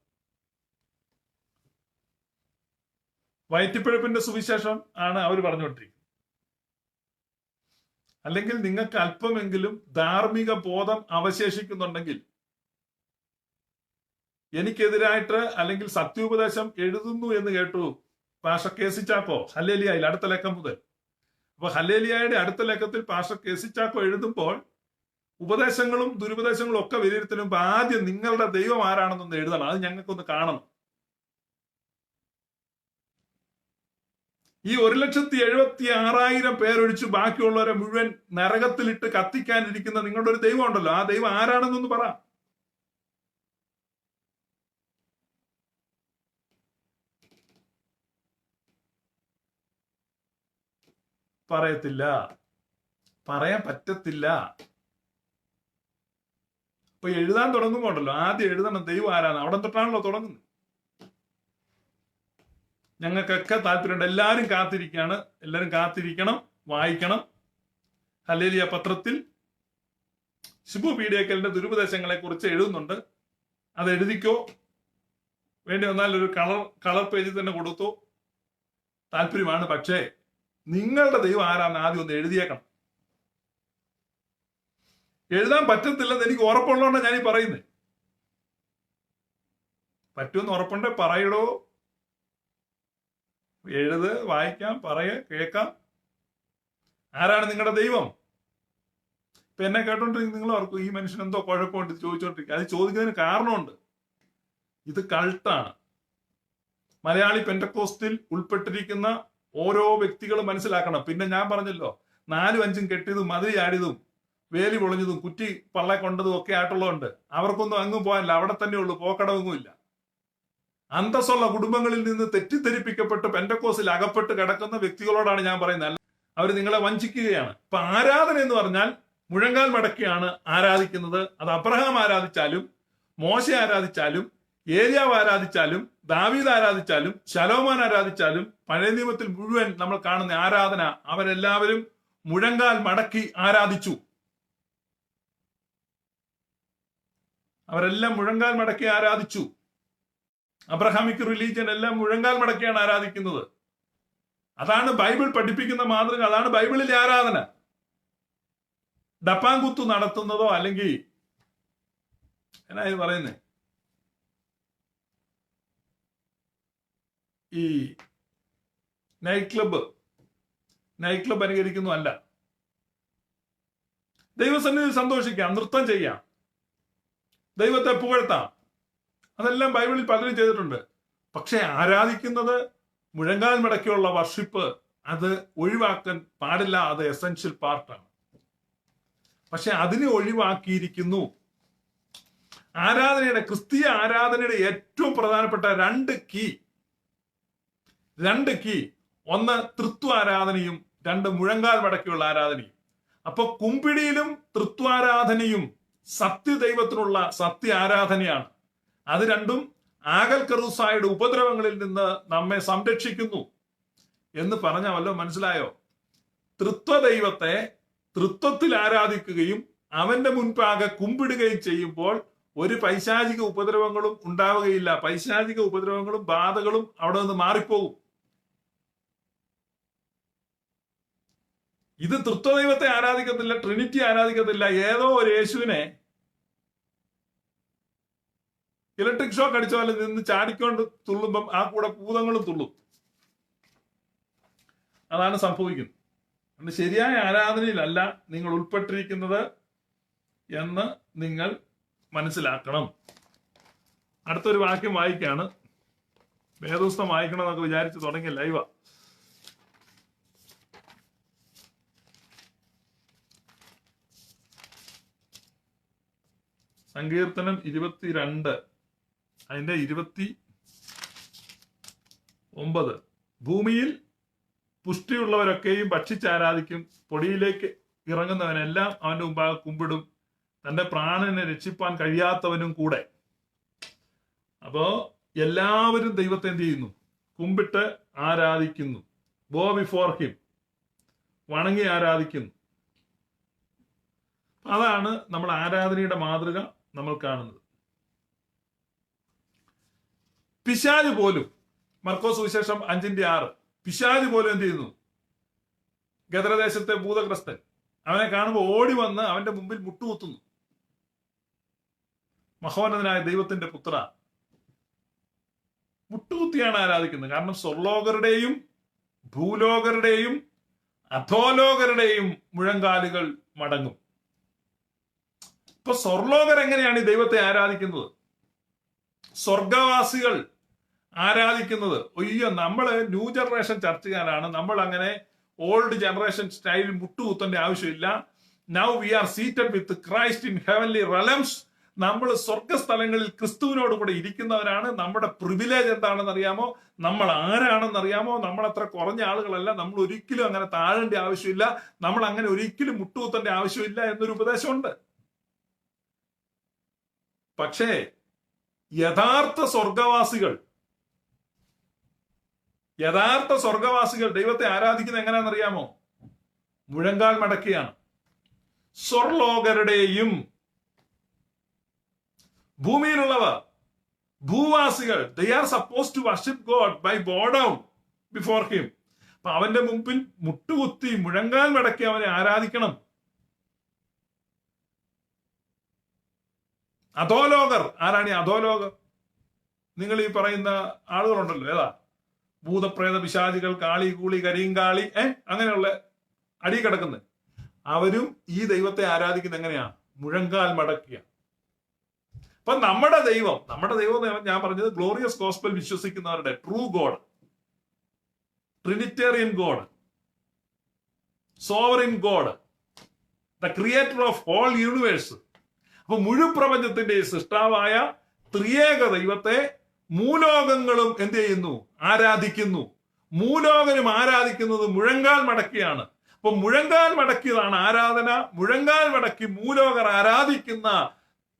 S1: വയറ്റിപ്പഴപ്പിന്റെ സുവിശേഷം ആണ് അവർ പറഞ്ഞുകൊണ്ടിരിക്കുന്നത്. അല്ലെങ്കിൽ നിങ്ങൾക്ക് അല്പമെങ്കിലും ധാർമ്മിക ബോധം അവശേഷിക്കുന്നുണ്ടെങ്കിൽ, എനിക്കെതിരായിട്ട് അല്ലെങ്കിൽ സത്യോപദേശം എഴുതുന്നു എന്ന് കേട്ടു പാസ്റ്റർ കെ.സി. ചാക്കോ ഹല്ലേലൂയയിൽ അടുത്ത ലക്കം മുതൽ. അപ്പൊ ഹല്ലേലൂയയുടെ അടുത്ത ലക്കത്തിൽ പാസ്റ്റർ കെ.സി. ചാക്കോ എഴുതുമ്പോൾ ഉപദേശങ്ങളും ദുരുപദേശങ്ങളും ഒക്കെ വിലയിരുത്തലും ആദ്യം നിങ്ങളുടെ ദൈവം ആരാണെന്നൊന്ന് എഴുതണം. അത് ഞങ്ങൾക്കൊന്ന് കാണണം. ഈ 1,76,000 പേരൊഴിച്ച് ബാക്കിയുള്ളവരെ മുഴുവൻ നരകത്തിലിട്ട് കത്തിക്കാനിരിക്കുന്ന നിങ്ങളുടെ ഒരു ദൈവം ഉണ്ടല്ലോ, ആ ദൈവം ആരാണെന്നൊന്ന് പറ. പറയത്തില്ല, പറയാൻ പറ്റത്തില്ല. അപ്പൊ എഴുതാൻ തുടങ്ങുമ്പോണ്ടല്ലോ ആദ്യം എഴുതണം ദൈവം ആരാണ്. അവിടെ തൊട്ടാണല്ലോ തുടങ്ങുന്നത്. ഞങ്ങൾക്കൊക്കെ താല്പര്യമുണ്ട്. എല്ലാവരും കാത്തിരിക്കുകയാണ്. എല്ലാവരും കാത്തിരിക്കണം, വായിക്കണം. ഹല്ലേലൂയ പത്രത്തിൽ ശുഭ പീഡിയക്കലിന്റെ ദുരുപദേശങ്ങളെ കുറിച്ച് എഴുതുന്നുണ്ട്. അത് എഴുതിക്കോ. വേണ്ടി വന്നാൽ ഒരു കളർ പേജിൽ തന്നെ കൊടുത്തോ. താല്പര്യമാണ്. പക്ഷേ നിങ്ങളുടെ ദൈവം ആരാന്ന് ആദ്യം ഒന്ന് എഴുതിയേക്കണം. എഴുതാൻ പറ്റത്തില്ലെന്ന് എനിക്ക് ഉറപ്പുള്ളതുകൊണ്ടാണ് ഞാനീ പറയുന്നത്. പറ്റുമെന്ന് ഉറപ്പുണ്ടെ പറയടോ. എഴുത്, വായിക്കാം, കേൾക്കാം. ആരാണ് നിങ്ങളുടെ ദൈവം? ഇപ്പൊ എന്നെ കേട്ടോണ്ടിരിക്കും നിങ്ങൾ ഓർക്കും ഈ മനുഷ്യൻ എന്തോ കുഴപ്പമുണ്ട് ചോദിച്ചോണ്ടിരിക്കുക. അത് ചോദിക്കുന്നതിന് കാരണമുണ്ട്. ഇത് കൾട്ടാണ്. മലയാളി പെന്റക്കോസ്റ്റിൽ ഉൾപ്പെട്ടിരിക്കുന്ന ഓരോ വ്യക്തികളും മനസ്സിലാക്കണം. പിന്നെ ഞാൻ പറഞ്ഞല്ലോ, 4ഉം 5ഉം കെട്ടിയതും മതിൽ ചാടിയതും വേലി പൊളിഞ്ഞതും കുറ്റി പള്ളെ കൊണ്ടതും ഒക്കെ ആയിട്ടുള്ളതുകൊണ്ട് അവർക്കൊന്നും അങ്ങും പോകാനില്ല. അവിടെ തന്നെ ഉള്ളു, പോക്കടവൊന്നുമില്ല. അന്തസ്സുള്ള കുടുംബങ്ങളിൽ നിന്ന് തെറ്റിദ്ധരിപ്പിക്കപ്പെട്ട് പെന്റക്കോസിൽ അകപ്പെട്ട് കിടക്കുന്ന വ്യക്തികളോടാണ് ഞാൻ പറയുന്നത്. അവർ നിങ്ങളെ വഞ്ചിക്കുകയാണ്. ഇപ്പൊ ആരാധന എന്ന് പറഞ്ഞാൽ മുഴങ്കാൽ മടക്കിയാണ് ആരാധിക്കുന്നത്. അത് അബ്രഹാം ആരാധിച്ചാലും, മോശ ആരാധിച്ചാലും, ഏലിയാവ് ആരാധിച്ചാലും, ദാവീദ് ആരാധിച്ചാലും, ശലോമോൻ ആരാധിച്ചാലും, പഴയ നിയമത്തിൽ മുഴുവൻ നമ്മൾ കാണുന്ന ആരാധന അവരെല്ലാവരും മുഴങ്കാൽ മടക്കി ആരാധിച്ചു. അവരെല്ലാം മുഴങ്കാൽ മടക്കി ആരാധിച്ചു. അബ്രഹാമിക് റിലീജിയൻ എല്ലാം മുഴങ്കാൽ മടക്കിയാണ് ആരാധിക്കുന്നത്. അതാണ് ബൈബിൾ പഠിപ്പിക്കുന്ന മാതൃക. അതാണ് ബൈബിളിലെ ആരാധന. ഡപ്പാങ്കുത്തു നടത്തുന്നതോ അല്ലെങ്കിൽ എന്നാ ഇത് പറയുന്നേ, ഈ നൈറ്റ് ക്ലബ് അനുകരിക്കുന്നു അല്ല. ദൈവസന്നിധിയിൽ സന്തോഷിക്കാം, നൃത്തം ചെയ്യാം, ദൈവത്തെ പുകഴ്ത്താം. അതെല്ലാം ബൈബിളിൽ പലരും ചെയ്തിട്ടുണ്ട്. പക്ഷെ ആരാധിക്കുന്നത് മുഴങ്കാൽ മടക്കിയുള്ള വർഷിപ്പ് അത് ഒഴിവാക്കാൻ പാടില്ല. അത് എസെൻഷ്യൽ പാർട്ടാണ്. പക്ഷെ അതിനെ ഒഴിവാക്കിയിരിക്കുന്നു. ക്രിസ്തീയ ആരാധനയുടെ ഏറ്റവും പ്രധാനപ്പെട്ട രണ്ട് കീ, ഒന്ന് തൃത്വാരാധനയും, രണ്ട് മുഴങ്കാൽ മടക്കിയുള്ള ആരാധനയും. അപ്പൊ കുമ്പിടിയിലും തൃത്വാരാധനയും സത്യദൈവത്തിനുള്ള സത്യ ആരാധനയാണ്. അത് രണ്ടും ആഗൽ കറൂസായുടെ ഉപദ്രവങ്ങളിൽ നിന്ന് നമ്മെ സംരക്ഷിക്കുന്നു എന്ന് പറഞ്ഞ വല്ലോ മനസ്സിലായോ? തൃത്വദൈവത്തെ തൃത്വത്തിൽ ആരാധിക്കുകയും അവന്റെ മുൻപാകെ കുമ്പിടുകയും ചെയ്യുമ്പോൾ ഒരു പൈശാചിക ഉപദ്രവങ്ങളും ഉണ്ടാവുകയില്ല. പൈശാചിക ഉപദ്രവങ്ങളും ബാധകളും അവിടെ നിന്ന് മാറിപ്പോകും. ഇത് തൃത്വദൈവത്തെ ആരാധിക്കത്തില്ല, ട്രിനിറ്റി ആരാധിക്കത്തില്ല. ഏതോ ഒരു യേശുവിനെ ഇലക്ട്രിക് ഷോക്ക് അടിച്ച പോലെ നിന്ന് ചാടിക്കൊണ്ട് തുള്ളുമ്പം ആ കൂടെ ഭൂതങ്ങളും തുള്ളും. അതാണ് സംഭവിക്കുന്നത്. അതുകൊണ്ട് ശരിയായ ആരാധനയിലല്ല നിങ്ങൾ ഉൾപ്പെട്ടിരിക്കുന്നത് എന്ന് നിങ്ങൾ മനസ്സിലാക്കണം. അടുത്തൊരു വാക്യം വായിക്കാണ്. വേദപുസ്തകം വായിക്കണം എന്നൊക്കെ വിചാരിച്ച് തുടങ്ങിയ ലൈവാ. സങ്കീർത്തനം 22 അതിന്റെ 29. ഭൂമിയിൽ പുഷ്ടിയുള്ളവരൊക്കെയും ഭക്ഷിച്ചാരാധിക്കും, പൊടിയിലേക്ക് ഇറങ്ങുന്നവനെല്ലാം അവന്റെ മുമ്പാകെ കുമ്പിടും, തന്റെ പ്രാണനെ രക്ഷിപ്പാൻ കഴിയാത്തവനും കൂടെ. അപ്പോ എല്ലാവരും ദൈവത്തെ എന്ത് ചെയ്യുന്നു? കുമ്പിട്ട് ആരാധിക്കുന്നു. ബോ ബിഫോർ ഹിം, വണങ്ങി ആരാധിക്കുന്നു. അതാണ് നമ്മൾ ആരാധനയുടെ മാതൃക നമ്മൾ കാണുന്നത്. പിശാച് പോലും, മർക്കോസ് സുവിശേഷം 5:6, പിശാച് പോലും എന്ത് ചെയ്യുന്നു? ഗദരദേശത്തെ ഭൂതഗ്രസ്തൻ അവനെ കാണുമ്പോൾ ഓടി വന്ന് അവന്റെ മുമ്പിൽ മുട്ടുകുത്തുന്നു. മഹോന്നതനായ ദൈവത്തിന്റെ പുത്ര മുട്ടുകുത്തിയാണ് ആരാധിക്കുന്നത്. കാരണം സ്വർലോകരുടെയും ഭൂലോകരുടെയും അധോലോകരുടെയും മുഴങ്കാലുകൾ മടങ്ങും. ഇപ്പൊ സ്വർലോകർ എങ്ങനെയാണ് ഈ ദൈവത്തെ ആരാധിക്കുന്നത്? സ്വർഗവാസികൾ ആരാധിക്കുന്നത്, അയ്യോ നമ്മള് ന്യൂ ജനറേഷൻ ചർച്ചുകാരാണ്, നമ്മൾ അങ്ങനെ ഓൾഡ് ജനറേഷൻ സ്റ്റൈലിൽ മുട്ടുകുത്തേണ്ട ആവശ്യമില്ല. Now we are seated with Christ in heavenly realms. നമ്മൾ സ്വർഗസ്ഥലങ്ങളിൽ ക്രിസ്തുവിനോട് കൂടെ ഇരിക്കുന്നവരാണ്. നമ്മുടെ പ്രിവിലേജ് എന്താണെന്ന് അറിയാമോ? നമ്മൾ ആരാണെന്ന് അറിയാമോ? നമ്മൾ അത്ര കുറഞ്ഞ ആളുകളല്ല. നമ്മൾ ഒരിക്കലും അങ്ങനെ താഴേണ്ട ആവശ്യമില്ല. നമ്മൾ അങ്ങനെ ഒരിക്കലും മുട്ടുകുത്തേണ്ട ആവശ്യമില്ല എന്നൊരു ഉപദേശമുണ്ട്. പക്ഷേ യഥാർത്ഥ സ്വർഗവാസികൾ ദൈവത്തെ ആരാധിക്കുന്നത് എങ്ങനെയാണെന്നറിയാമോ? മുഴങ്കാൽ മടക്കിയാണ്. സ്വർലോകരുടെയും ഭൂമിയിലുള്ളവർ, ഭൂവാസികൾ, they are supposed to worship God by bow down before him. അപ്പൊ അവന്റെ മുമ്പിൽ മുട്ടുകുത്തി മുഴങ്കാൽ മടക്കി അവനെ ആരാധിക്കണം. അധോലോകർ ആരാണ്? ഈ അധോലോകർ നിങ്ങൾ ഈ പറയുന്ന ആളുകളുണ്ടല്ലോ, ഏതാ? ഭൂതപ്രേത പിശാചികൾ, കാളി കൂളി കരിങ്കാളി, അങ്ങനെയുള്ള അടി കിടക്കുന്നത്. അവരും ഈ ദൈവത്തെ ആരാധിക്കുന്നത് എങ്ങനെയാണ്? മുഴങ്കാൽ മടക്കിയ. അപ്പൊ നമ്മുടെ ദൈവം ഞാൻ പറഞ്ഞത് ഗ്ലോറിയസ് ഗോസ്പൽ വിശ്വസിക്കുന്നവരുടെ true God, Trinitarian God, sovereign God, the creator of all universe. അപ്പൊ മുഴുപ്രപഞ്ചത്തിന്റെ സൃഷ്ടാവായ ത്രിയേക ദൈവത്തെ മൂലോകങ്ങളും എന്ത് ചെയ്യുന്നു? ആരാധിക്കുന്നു. മൂലോകനും ആരാധിക്കുന്നത് മുഴങ്കാൽ മടക്കിയാണ്. അപ്പൊ മുഴങ്കാൽ മടക്കിയതാണ് ആരാധന. മുഴങ്കാൽ മടക്കി മൂലോകർ ആരാധിക്കുന്ന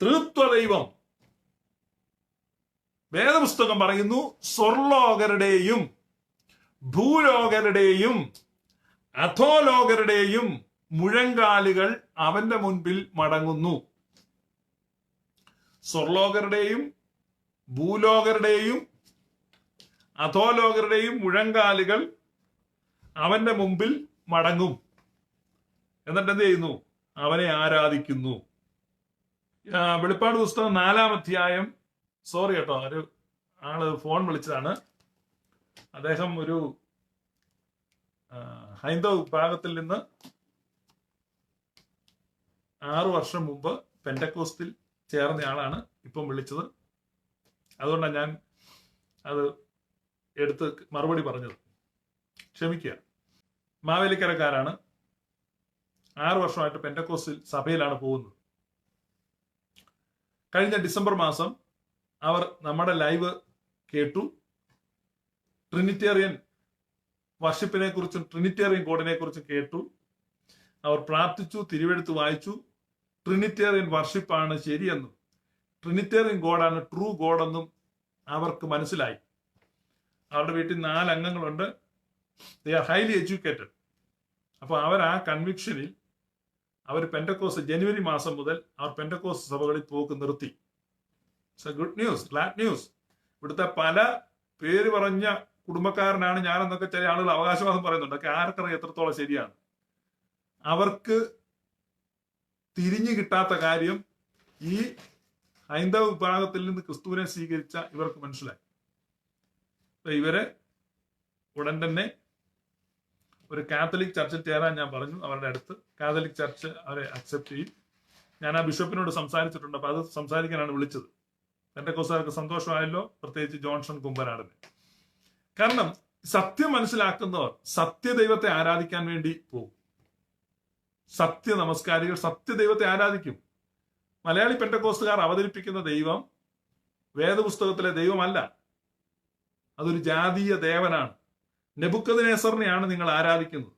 S1: തൃത്വ ദൈവം, വേദപുസ്തകം പറയുന്നു, സ്വർലോകരുടെയും ഭൂലോകരുടെയും അധോലോകരുടെയും മുഴങ്കാലുകൾ അവന്റെ മുൻപിൽ മടങ്ങുന്നു. സ്വർലോകരുടെയും ഭൂലോകരുടെയും അധോലോകരുടെയും മുഴങ്കാലുകൾ അവന്റെ മുമ്പിൽ മടങ്ങും. എന്നിട്ട് എന്ത് ചെയ്യുന്നു? അവനെ ആരാധിക്കുന്നു. വെളിപ്പാട് പുസ്തകം 4-ാം അധ്യായം, സോറി കേട്ടോ, ഒരു ആള് ഫോൺ വിളിച്ചതാണ്. അദ്ദേഹം ഒരു ഹൈന്ദവ വിഭാഗത്തിൽ നിന്ന് 6 വർഷം മുമ്പ് പെന്റക്കോസ്റ്റിൽ ചേർന്ന ആളാണ് ഇപ്പം വിളിച്ചത്. അതുകൊണ്ടാണ് ഞാൻ അത് എടുത്ത് മറുപടി പറഞ്ഞത്. ക്ഷമിക്കുക. മാവേലിക്കരക്കാരാണ്. 6 വർഷമായിട്ട് പെന്റക്കോസ്റ്റിൽ സഭയിലാണ് പോകുന്നത്. കഴിഞ്ഞ ഡിസംബർ മാസം അവർ നമ്മുടെ ലൈവ് കേട്ടു. ട്രിനിറ്റേറിയൻ വർഷിപ്പിനെ കുറിച്ചും ട്രിനിറ്റേറിയൻ ഗോഡിനെ കുറിച്ചും കേട്ടു. അവർ പ്രാർത്ഥിച്ചു, തിരുവെഴുത്ത് വായിച്ചു. ട്രിനിറ്റേറിയൻ വർഷിപ്പാണ് ശരിയെന്നും ട്രിനിറ്റേറിയൻ ഗോഡാണ് ട്രൂ ഗോഡെന്നും അവർക്ക് മനസ്സിലായി. അവരുടെ വീട്ടിൽ 4 അംഗങ്ങളുണ്ട്. They are highly educated. അപ്പോൾ അവർ ആ കൺവിക്ഷനിൽ അവർ പെന്റക്കോസ്റ്റ് ജനുവരി മാസം മുതൽ അവർ പെന്റക്കോസ്റ്റ് സഭകളിൽ പോക്ക് നിർത്തി. Good news, GLAAD news. ഇവിടുത്തെ പല പേര് പറഞ്ഞ കുടുംബക്കാരനാണ് ഞാനെന്നൊക്കെ ചില ആളുകൾ അവകാശവാദം പറയുന്നുണ്ട്. ഒക്കെ ആർക്കറിയാം എത്രത്തോളം ശരിയാണ്. അവർക്ക് തിരിഞ്ഞു കിട്ടാത്ത കാര്യം ഈ ഹൈന്ദവ വിഭാഗത്തിൽ നിന്ന് ക്രിസ്തുവിനെ സ്വീകരിച്ച ഇവർക്ക് മനസ്സിലായി. ഇവരെ ഉടൻ തന്നെ ഒരു കാത്തലിക് ചർച്ചിൽ ചേരാൻ ഞാൻ പറഞ്ഞു. അവരുടെ അടുത്ത് കാത്തലിക് ചർച്ച് അവരെ അക്സെപ്റ്റ് ചെയ്യും. ഞാൻ ആ ബിഷപ്പിനോട് സംസാരിച്ചിട്ടുണ്ട്. അപ്പൊ അത് സംസാരിക്കാനാണ് വിളിച്ചത്. പെന്റക്കോസ്തുകാർക്ക് സന്തോഷമായല്ലോ, പ്രത്യേകിച്ച് ജോൺസൺ കുമ്പനാടിന്. കാരണം സത്യം മനസ്സിലാക്കുന്നവർ സത്യദൈവത്തെ ആരാധിക്കാൻ വേണ്ടി പോകും. സത്യ നമസ്കാരികൾ സത്യദൈവത്തെ ആരാധിക്കും. മലയാളി പെന്റക്കോസ്തുകാർ അവതരിപ്പിക്കുന്ന ദൈവം വേദപുസ്തകത്തിലെ ദൈവമല്ല, അതൊരു ജാതീയ ദേവനാണ്. നെബുക്കദ്നേസറിനെയാണ് നിങ്ങൾ ആരാധിക്കുന്നത്.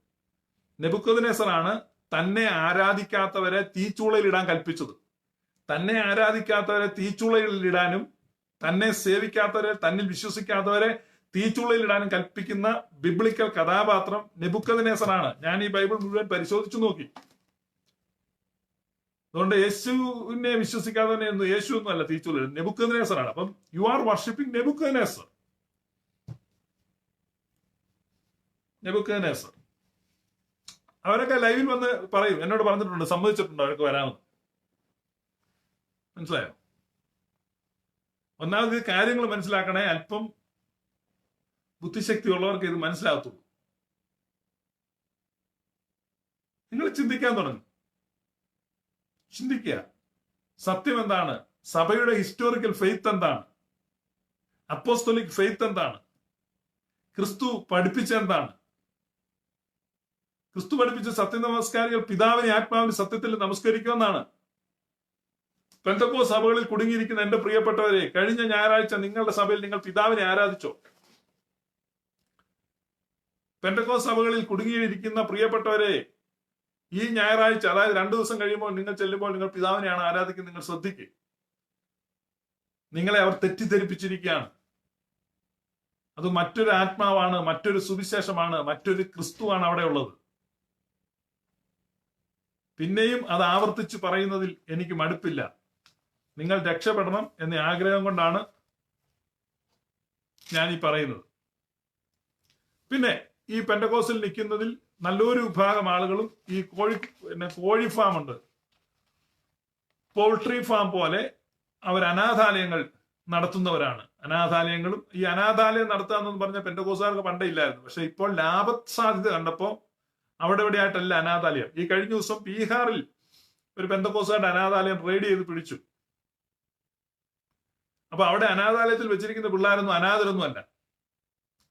S1: നെബുക്കദ്നേസറാണ് തന്നെ ആരാധിക്കാത്തവരെ തീച്ചൂളയിലിടാൻ കൽപ്പിച്ചത്. തന്നെ ആരാധിക്കാത്തവരെ തീച്ചൂളയിലിടാനും തന്നെ സേവിക്കാത്തവരെ, തന്നിൽ വിശ്വസിക്കാത്തവരെ തീച്ചൂളയിലിടാനും കൽപ്പിക്കുന്ന ബിബ്ലിക്കൽ കഥാപാത്രം നെബുക്കദ്നേസറാണ്. ഞാൻ ഈ ബൈബിൾ മുഴുവൻ പരിശോധിച്ചു നോക്കി. അതുകൊണ്ട് യേശുവിനെ വിശ്വസിക്കാത്തവനെ ഒന്നും യേശു ഒന്നും അല്ല തീച്ചൂളയിൽ, നെബുക്കദ്നേസറാണ്. അപ്പം യു ആർ വർഷിപ്പിംഗ് നെബുക്കദ്നേസർ. അവരൊക്കെ ലൈവിൽ വന്ന് പറയും, എന്നോട് പറഞ്ഞിട്ടുണ്ട്, സമ്മതിച്ചിട്ടുണ്ട് അവരൊക്കെ വരാമെന്ന്. മനസ്സിലായോ? ഒന്നാമത് കാര്യങ്ങൾ മനസ്സിലാക്കണേ. അല്പം ബുദ്ധിശക്തി ഉള്ളവർക്ക് ഇത് മനസ്സിലാകത്തുള്ളൂ. നിങ്ങൾ ചിന്തിക്കാൻ തുടങ്ങും. ചിന്തിക്കുക, സത്യം എന്താണ്? സഭയുടെ ഹിസ്റ്റോറിക്കൽ ഫെയ്ത്ത് എന്താണ്? അപ്പോസ്തോലിക് ഫെയ്ത്ത് എന്താണ്? ക്രിസ്തു പഠിപ്പിച്ചെന്താണ്? ക്രിസ്തു പഠിപ്പിച്ച സത്യ നമസ്കാരികൾ പിതാവിനെ ആത്മാവിന് സത്യത്തിൽ നമസ്കരിക്കുമെന്നാണ്. പെന്തക്കോസ്ത് സഭകളിൽ കുടുങ്ങിയിരിക്കുന്ന എന്റെ പ്രിയപ്പെട്ടവരെ, കഴിഞ്ഞ ഞായറാഴ്ച നിങ്ങളുടെ സഭയിൽ നിങ്ങൾ പിതാവിനെ ആരാധിച്ചോ? പെന്തക്കോസ്ത് സഭകളിൽ കുടുങ്ങിയിരിക്കുന്ന പ്രിയപ്പെട്ടവരെ, ഈ ഞായറാഴ്ച, അതായത് 2 ദിവസം കഴിയുമ്പോൾ നിങ്ങൾ ചെല്ലുമ്പോൾ നിങ്ങൾ പിതാവിനെയാണ് ആരാധിക്കുന്നത്. നിങ്ങൾ ശ്രദ്ധിക്കുക. നിങ്ങളെ അവർ തെറ്റിദ്ധരിപ്പിച്ചിരിക്കുകയാണ്. അത് മറ്റൊരു ആത്മാവാണ്, മറ്റൊരു സുവിശേഷമാണ്, മറ്റൊരു ക്രിസ്തുവാണ് അവിടെ ഉള്ളത്. പിന്നെയും അത് ആവർത്തിച്ച് പറയുന്നതിൽ എനിക്ക് മടുപ്പില്ല. നിങ്ങൾ രക്ഷപ്പെടണം എന്ന ആഗ്രഹം കൊണ്ടാണ് ഞാൻ ഈ പറയുന്നത്. പിന്നെ ഈ പെന്റക്കോസ്റ്റിൽ നിൽക്കുന്നതിൽ നല്ലൊരു വിഭാഗം ആളുകളും ഈ കോഴി ഫാം ഉണ്ട്, പോൾട്രി ഫാം പോലെ അവർ അനാഥാലയങ്ങൾ നടത്തുന്നവരാണ്. അനാഥാലയങ്ങളും ഈ അനാഥാലയം നടത്താമെന്ന് പറഞ്ഞ പെന്റക്കോസ്തുകാർക്ക് പണ്ടേ ഇല്ലായിരുന്നു. പക്ഷെ ഇപ്പോൾ ലാഭസാധ്യത കണ്ടപ്പോൾ അവിടെ എവിടെയായിട്ടല്ല അനാഥാലയം. ഈ കഴിഞ്ഞ ദിവസം ബീഹാറിൽ ഒരു പെന്തക്കോസുകാരുടെ അനാഥാലയം റെയ്ഡ് ചെയ്ത് പിടിച്ചു. അപ്പൊ അവിടെ അനാഥാലയത്തിൽ വെച്ചിരിക്കുന്ന പിള്ളേരൊന്നും അനാഥരൊന്നും അല്ല.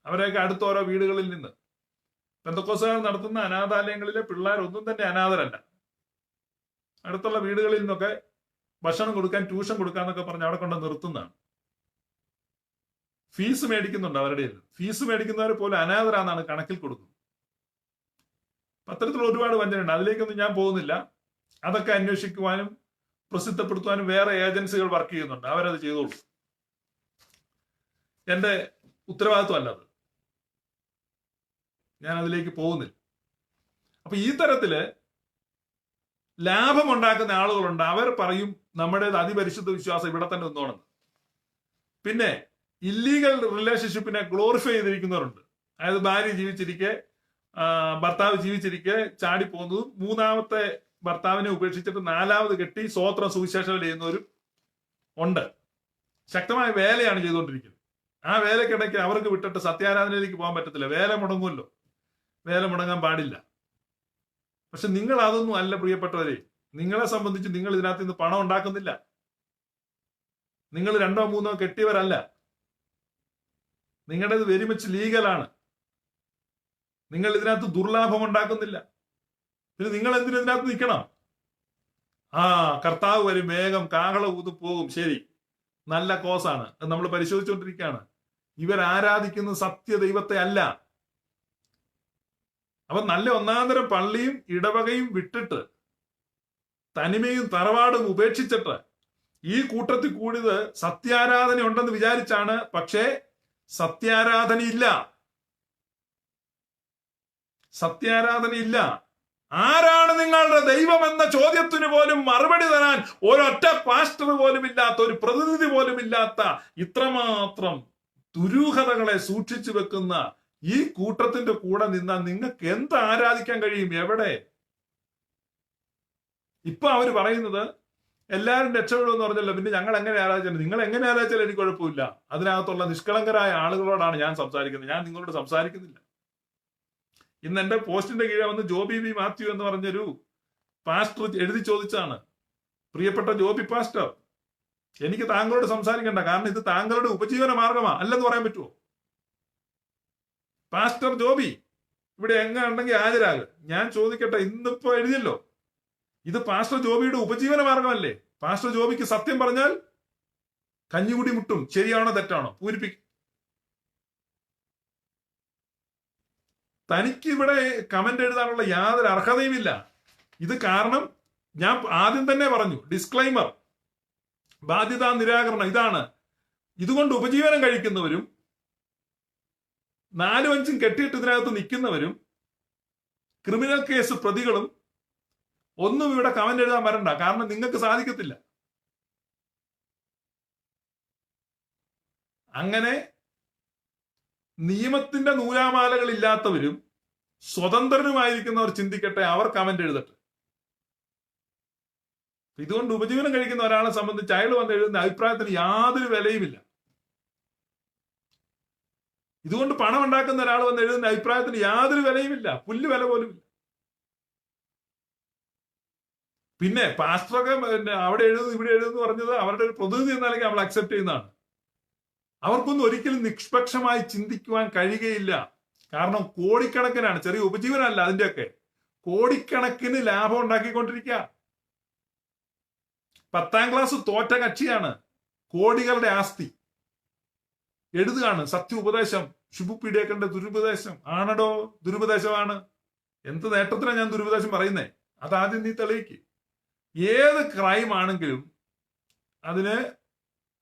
S1: അവരെയൊക്കെ അടുത്ത ഓരോ വീടുകളിൽ നിന്ന് പെന്തക്കോസുകാർ നടത്തുന്ന അനാഥാലയങ്ങളിലെ പിള്ളേരൊന്നും തന്നെ അനാഥരല്ല. അടുത്തുള്ള വീടുകളിൽ നിന്നൊക്കെ ഭക്ഷണം കൊടുക്കാൻ, ട്യൂഷൻ കൊടുക്കാന്നൊക്കെ പറഞ്ഞ് അവിടെ കൊണ്ട് നിർത്തുന്നതാണ്. ഫീസ് മേടിക്കുന്നുണ്ട് അവരുടെ. ഫീസ് മേടിക്കുന്നവരെ പോലും അനാഥരാന്നാണ് കണക്കിൽ കൊടുക്കുന്നത്. അത്തരത്തിലുള്ള ഒരുപാട് വഞ്ചനയുണ്ട്. അതിലേക്കൊന്നും ഞാൻ പോകുന്നില്ല. അതൊക്കെ അന്വേഷിക്കുവാനും പ്രസിദ്ധപ്പെടുത്തുവാനും വേറെ ഏജൻസികൾ വർക്ക് ചെയ്യുന്നുണ്ട്. അവരത് ചെയ്തോളൂ. എന്റെ ഉത്തരവാദിത്വം അല്ലത്. ഞാൻ അതിലേക്ക് പോകുന്നില്ല. അപ്പൊ ഈ തരത്തില് ലാഭമുണ്ടാക്കുന്ന ആളുകളുണ്ട്. അവർ പറയും നമ്മുടേത് അതിപരിശുദ്ധ വിശ്വാസം ഇവിടെ തന്നെ നിന്നോണെന്ന്. പിന്നെ ഇല്ലീഗൽ റിലേഷൻഷിപ്പിനെ ഗ്ലോറിഫൈ ചെയ്തിരിക്കുന്നവരുണ്ട്. അതായത് ഭാര്യ ജീവിച്ചിരിക്കെ, ഭർത്താവ് ജീവിച്ചിരിക്കെ ചാടി പോകുന്നതും, മൂന്നാമത്തെ ഭർത്താവിനെ ഉപേക്ഷിച്ചിട്ട് നാലാമത് കെട്ടി സ്വോത്രം സുവിശേഷം ചെയ്യുന്നവരും ഉണ്ട്. ശക്തമായ വേലയാണ് ചെയ്തുകൊണ്ടിരിക്കുന്നത്. ആ വേലക്കിടയ്ക്ക് അവർക്ക് വിട്ടിട്ട് സത്യാരാധനയിലേക്ക് പോകാൻ പറ്റത്തില്ല. വേല മുടങ്ങുമല്ലോ. വേല മുടങ്ങാൻ പാടില്ല. പക്ഷെ നിങ്ങൾ അതൊന്നും അല്ല പ്രിയപ്പെട്ടവരെ. നിങ്ങളെ സംബന്ധിച്ച് നിങ്ങൾ ഇതിനകത്ത് നിന്ന് പണം ഉണ്ടാക്കുന്നില്ല. നിങ്ങൾ 2 3 കെട്ടിയവരല്ല. നിങ്ങളുടേത് വെരി മച്ച് ലീഗലാണ്. നിങ്ങൾ ഇതിനകത്ത് ദുർലാഭം ഉണ്ടാക്കുന്നില്ല. പിന്നെ നിങ്ങൾ എന്തിനു ഇതിനകത്ത് നിൽക്കണം? കർത്താവ് വരും, വേഗം കാഹള ഊതു പോകും. ശരി, നല്ല കോസാണ്. നമ്മൾ പരിശോധിച്ചുകൊണ്ടിരിക്കുകയാണ്. ഇവർ ആരാധിക്കുന്ന സത്യ ദൈവത്തെ അല്ല. അപ്പൊ നല്ല ഒന്നാന്തരം പള്ളിയും ഇടവകയും വിട്ടിട്ട് തനിമയും തറവാടും ഉപേക്ഷിച്ചിട്ട് ഈ കൂട്ടത്തിൽ കൂടിയത് സത്യാരാധന ഉണ്ടെന്ന് വിചാരിച്ചാണ്. പക്ഷേ സത്യാരാധനയില്ല. സത്യാരാധനയില്ല. ആരാണ് നിങ്ങളുടെ ദൈവം എന്ന ചോദ്യത്തിന് പോലും മറുപടി തരാൻ ഒരൊറ്റ പാസ്റ്റർ പോലും ഇല്ലാത്ത, ഒരു പ്രതിനിധി പോലും ഇല്ലാത്ത, ഇത്രമാത്രം ദുരൂഹതകളെ സൂക്ഷിച്ചു വെക്കുന്ന ഈ കൂട്ടത്തിന്റെ കൂടെ നിന്നാൽ നിങ്ങൾക്ക് എന്ത് ആരാധിക്കാൻ കഴിയും? എവിടെ? ഇപ്പൊ അവര് പറയുന്നത് എല്ലാവരും രക്ഷപ്പെടുമെന്ന് പറഞ്ഞല്ലോ, പിന്നെ ഞങ്ങൾ എങ്ങനെ ആരാധിച്ചാലും. നിങ്ങൾ എങ്ങനെ ആരാധിച്ചാലും എനിക്ക് കുഴപ്പമില്ല. അതിനകത്തുള്ള നിഷ്കളങ്കരായ ആളുകളോടാണ് ഞാൻ സംസാരിക്കുന്നത്. ഞാൻ നിങ്ങളോട് സംസാരിക്കുന്നില്ല. ഇന്ന് എന്റെ പോസ്റ്റിന്റെ കീഴെ വന്ന് ജോബി വി മാത്യു എന്ന് പറഞ്ഞൊരു പാസ്റ്റർ എഴുതി ചോദിച്ചാണ്, പ്രിയപ്പെട്ട ജോബി പാസ്റ്റർ, എനിക്ക് താങ്കളോട് സംസാരിക്കണ്ട, കാരണം ഇത് താങ്കളുടെ ഉപജീവന മാർഗമാ, അല്ലെന്ന് പറയാൻ പറ്റുമോ? പാസ്റ്റർ ജോബി ഇവിടെ ഉണ്ടെങ്കിൽ ഹാജരാകുക. ഞാൻ ചോദിക്കട്ടെ, ഇന്നിപ്പോ എഴുതിയല്ലോ, ഇത് പാസ്റ്റർ ജോബിയുടെ ഉപജീവന മാർഗമല്ലേ? പാസ്റ്റർ ജോബിക്ക് സത്യം പറഞ്ഞാൽ കഞ്ഞികുടി മുട്ടും. ശരിയാണോ തെറ്റാണോ? പൂരിപ്പിക്കും. തനിക്ക് ഇവിടെ കമന്റ് എഴുതാനുള്ള യാതൊരു അർഹതയുമില്ല. ഇത് കാരണം ഞാൻ ആദ്യം തന്നെ പറഞ്ഞു, ഡിസ്ക്ലൈമർ, ബാധ്യതാ നിരാകരണം. ഇതാണ്. ഇതുകൊണ്ട് ഉപജീവനം കഴിക്കുന്നവരും 4 5 കെട്ടിയിട്ട് ഇതിനകത്ത് നിൽക്കുന്നവരും ക്രിമിനൽ കേസ് പ്രതികളും ഒന്നും ഇവിടെ കമന്റ് എഴുതാൻ വരണ്ട. കാരണം നിങ്ങൾക്ക് സാധിക്കത്തില്ല. അങ്ങനെ നിയമത്തിന്റെ നൂലാമാലകൾ ഇല്ലാത്തവരും സ്വതന്ത്രരുമായിരിക്കുന്നവർ ചിന്തിക്കട്ടെ, അവർ കമന്റ് എഴുതട്ടെ. ഇതുകൊണ്ട് ഉപജീവനം കഴിക്കുന്ന ഒരാളെ സംബന്ധിച്ച് അയാൾ വന്ന് എഴുതുന്ന അഭിപ്രായത്തിന് യാതൊരു വിലയുമില്ല. ഇതുകൊണ്ട് പണം ഉണ്ടാക്കുന്ന ഒരാൾ വന്ന് എഴുതുന്ന അഭിപ്രായത്തിന് യാതൊരു വിലയുമില്ല. പുല്ല് വില പോലുമില്ല. പിന്നെ പാസ്റ്ററൊക്കെ അവിടെ എഴുതുന്നു ഇവിടെ എഴുതുന്നു പറഞ്ഞത് അവരുടെ ഒരു പ്രതിനിധി എന്ന നിലയ്ക്ക് നമ്മൾ അക്സെപ്റ്റ് ചെയ്യുന്നതാണ്. അവർക്കൊന്നും ഒരിക്കലും നിഷ്പക്ഷമായി ചിന്തിക്കുവാൻ കഴിയുകയില്ല. കാരണം കോടിക്കണക്കിനാണ്, ചെറിയ ഉപജീവനമല്ല, അതിന്റെയൊക്കെ കോടിക്കണക്കിന് ലാഭം ഉണ്ടാക്കിക്കൊണ്ടിരിക്കുക. 10ാം ക്ലാസ് തോറ്റ കക്ഷിയാണ്. കോടികളുടെ ആസ്തി എഴുതുകയാണ്. സത്യ ഉപദേശം, ശുഭു പീഡിയക്കന്റെ ദുരുപദേശം ആണടോ? ദുരുപദേശമാണ്. എന്ത് നേട്ടത്തിനാണ് ഞാൻ ദുരുപദേശം പറയുന്നേ? അതാദ്യം നീ തെളിയിക്ക്. ഏത് ക്രൈം ആണെങ്കിലും അതിന്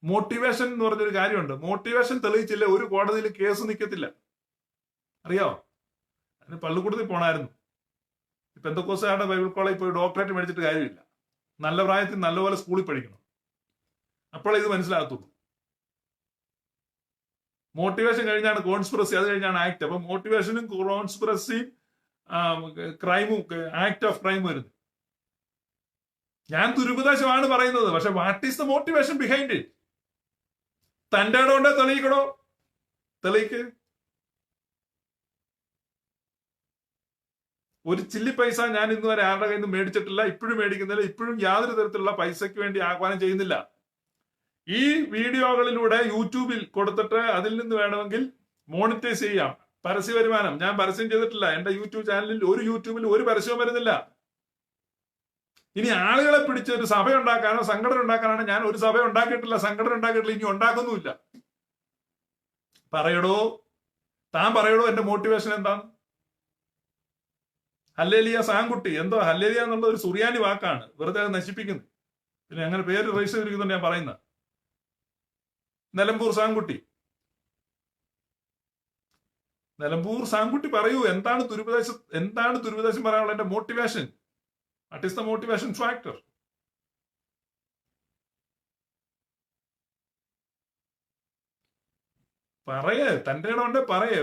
S1: മോട്ടിവേഷൻ എന്ന് പറഞ്ഞൊരു കാര്യമുണ്ട്. മോട്ടിവേഷൻ തെളിയിച്ചില്ല ഒരു കോടതിയിൽ കേസ് നിൽക്കത്തില്ല. അറിയോ? അതിന് പള്ളിക്കൂടത്തിൽ പോണായിരുന്നു. പെന്തക്കോസ്തുകാരുടെ ബൈബിൾ കോളേജിൽ പോയി ഡോക്ടറേറ്റ് മേടിച്ചിട്ട് കാര്യമില്ല. നല്ല പ്രായത്തിൽ നല്ലപോലെ സ്കൂളിൽ പഠിക്കണം. അപ്പോഴേ ഇത് മനസ്സിലാകത്തുള്ളൂ. മോട്ടിവേഷൻ കഴിഞ്ഞാണ് കോൺസ്പിറസി, അത് കഴിഞ്ഞാണ് ആക്ട്. അപ്പൊ മോട്ടിവേഷനും കോൺസ്പിറസിയും ക്രൈമും ആക്ട് ഓഫ് ക്രൈം വരുന്നു. ഞാൻ ദുരുപദേശമാണ് പറയുന്നത്. പക്ഷെ what is the motivation behind it? തന്റെ ഇടമുണ്ടോ? തെളിയിക്കണോ? തെളിയിക്ക്. ഒരു ചില്ലി പൈസ ഞാൻ ഇന്ന് വരെ ആരുടെ കയ്യിൽ നിന്ന് മേടിച്ചിട്ടില്ല, ഇപ്പോഴും മേടിക്കുന്നില്ല, ഇപ്പോഴും യാതൊരു തരത്തിലുള്ള പൈസയ്ക്ക് വേണ്ടി ആഹ്വാനം ചെയ്യുന്നില്ല. ഈ വീഡിയോകളിലൂടെ യൂട്യൂബിൽ കൊടുത്തിട്ട് അതിൽ നിന്ന് വേണമെങ്കിൽ മോണിറ്റൈസ് ചെയ്യാം. പരസ്യ വരുമാനം. ഞാൻ പരസ്യം ചെയ്തിട്ടില്ല. എന്റെ യൂട്യൂബ് ചാനലിൽ യൂട്യൂബിൽ ഒരു പരസ്യവും വരുന്നില്ല. ഇനി ആളുകളെ പിടിച്ച് ഒരു സഭ ഉണ്ടാക്കാനോ സംഘടന ഉണ്ടാക്കാനാണോ ഞാൻ ഒരു സഭ ഉണ്ടാക്കിയിട്ടില്ല, സംഘടന ഉണ്ടാക്കിയിട്ടില്ല, ഇനി ഉണ്ടാക്കുന്നുമില്ല. പറയടോ, താൻ പറയടോ എന്റെ മോട്ടിവേഷൻ എന്താണ്? ഹല്ലേലിയ സാങ്കുട്ടി, എന്തോ ഹല്ലേലിയ എന്നുള്ള ഒരു സുറിയാനി വാക്കാണ്, വെറുതെ നശിപ്പിക്കുന്നു. പിന്നെ അങ്ങനെ പേര് രജിസ്റ്റർ ചെയ്തിരിക്കുന്നുണ്ട് ഞാൻ പറയുന്ന നിലമ്പൂർ സാങ്കുട്ടി. നിലമ്പൂർ സാങ്കുട്ടി പറയൂ, എന്താണ് ദുരുപദേശം പറയാനുള്ള എന്റെ motivation? What is the motivation factor? പറയേ, തന്റെ ഇടമുണ്ട് പറയേ.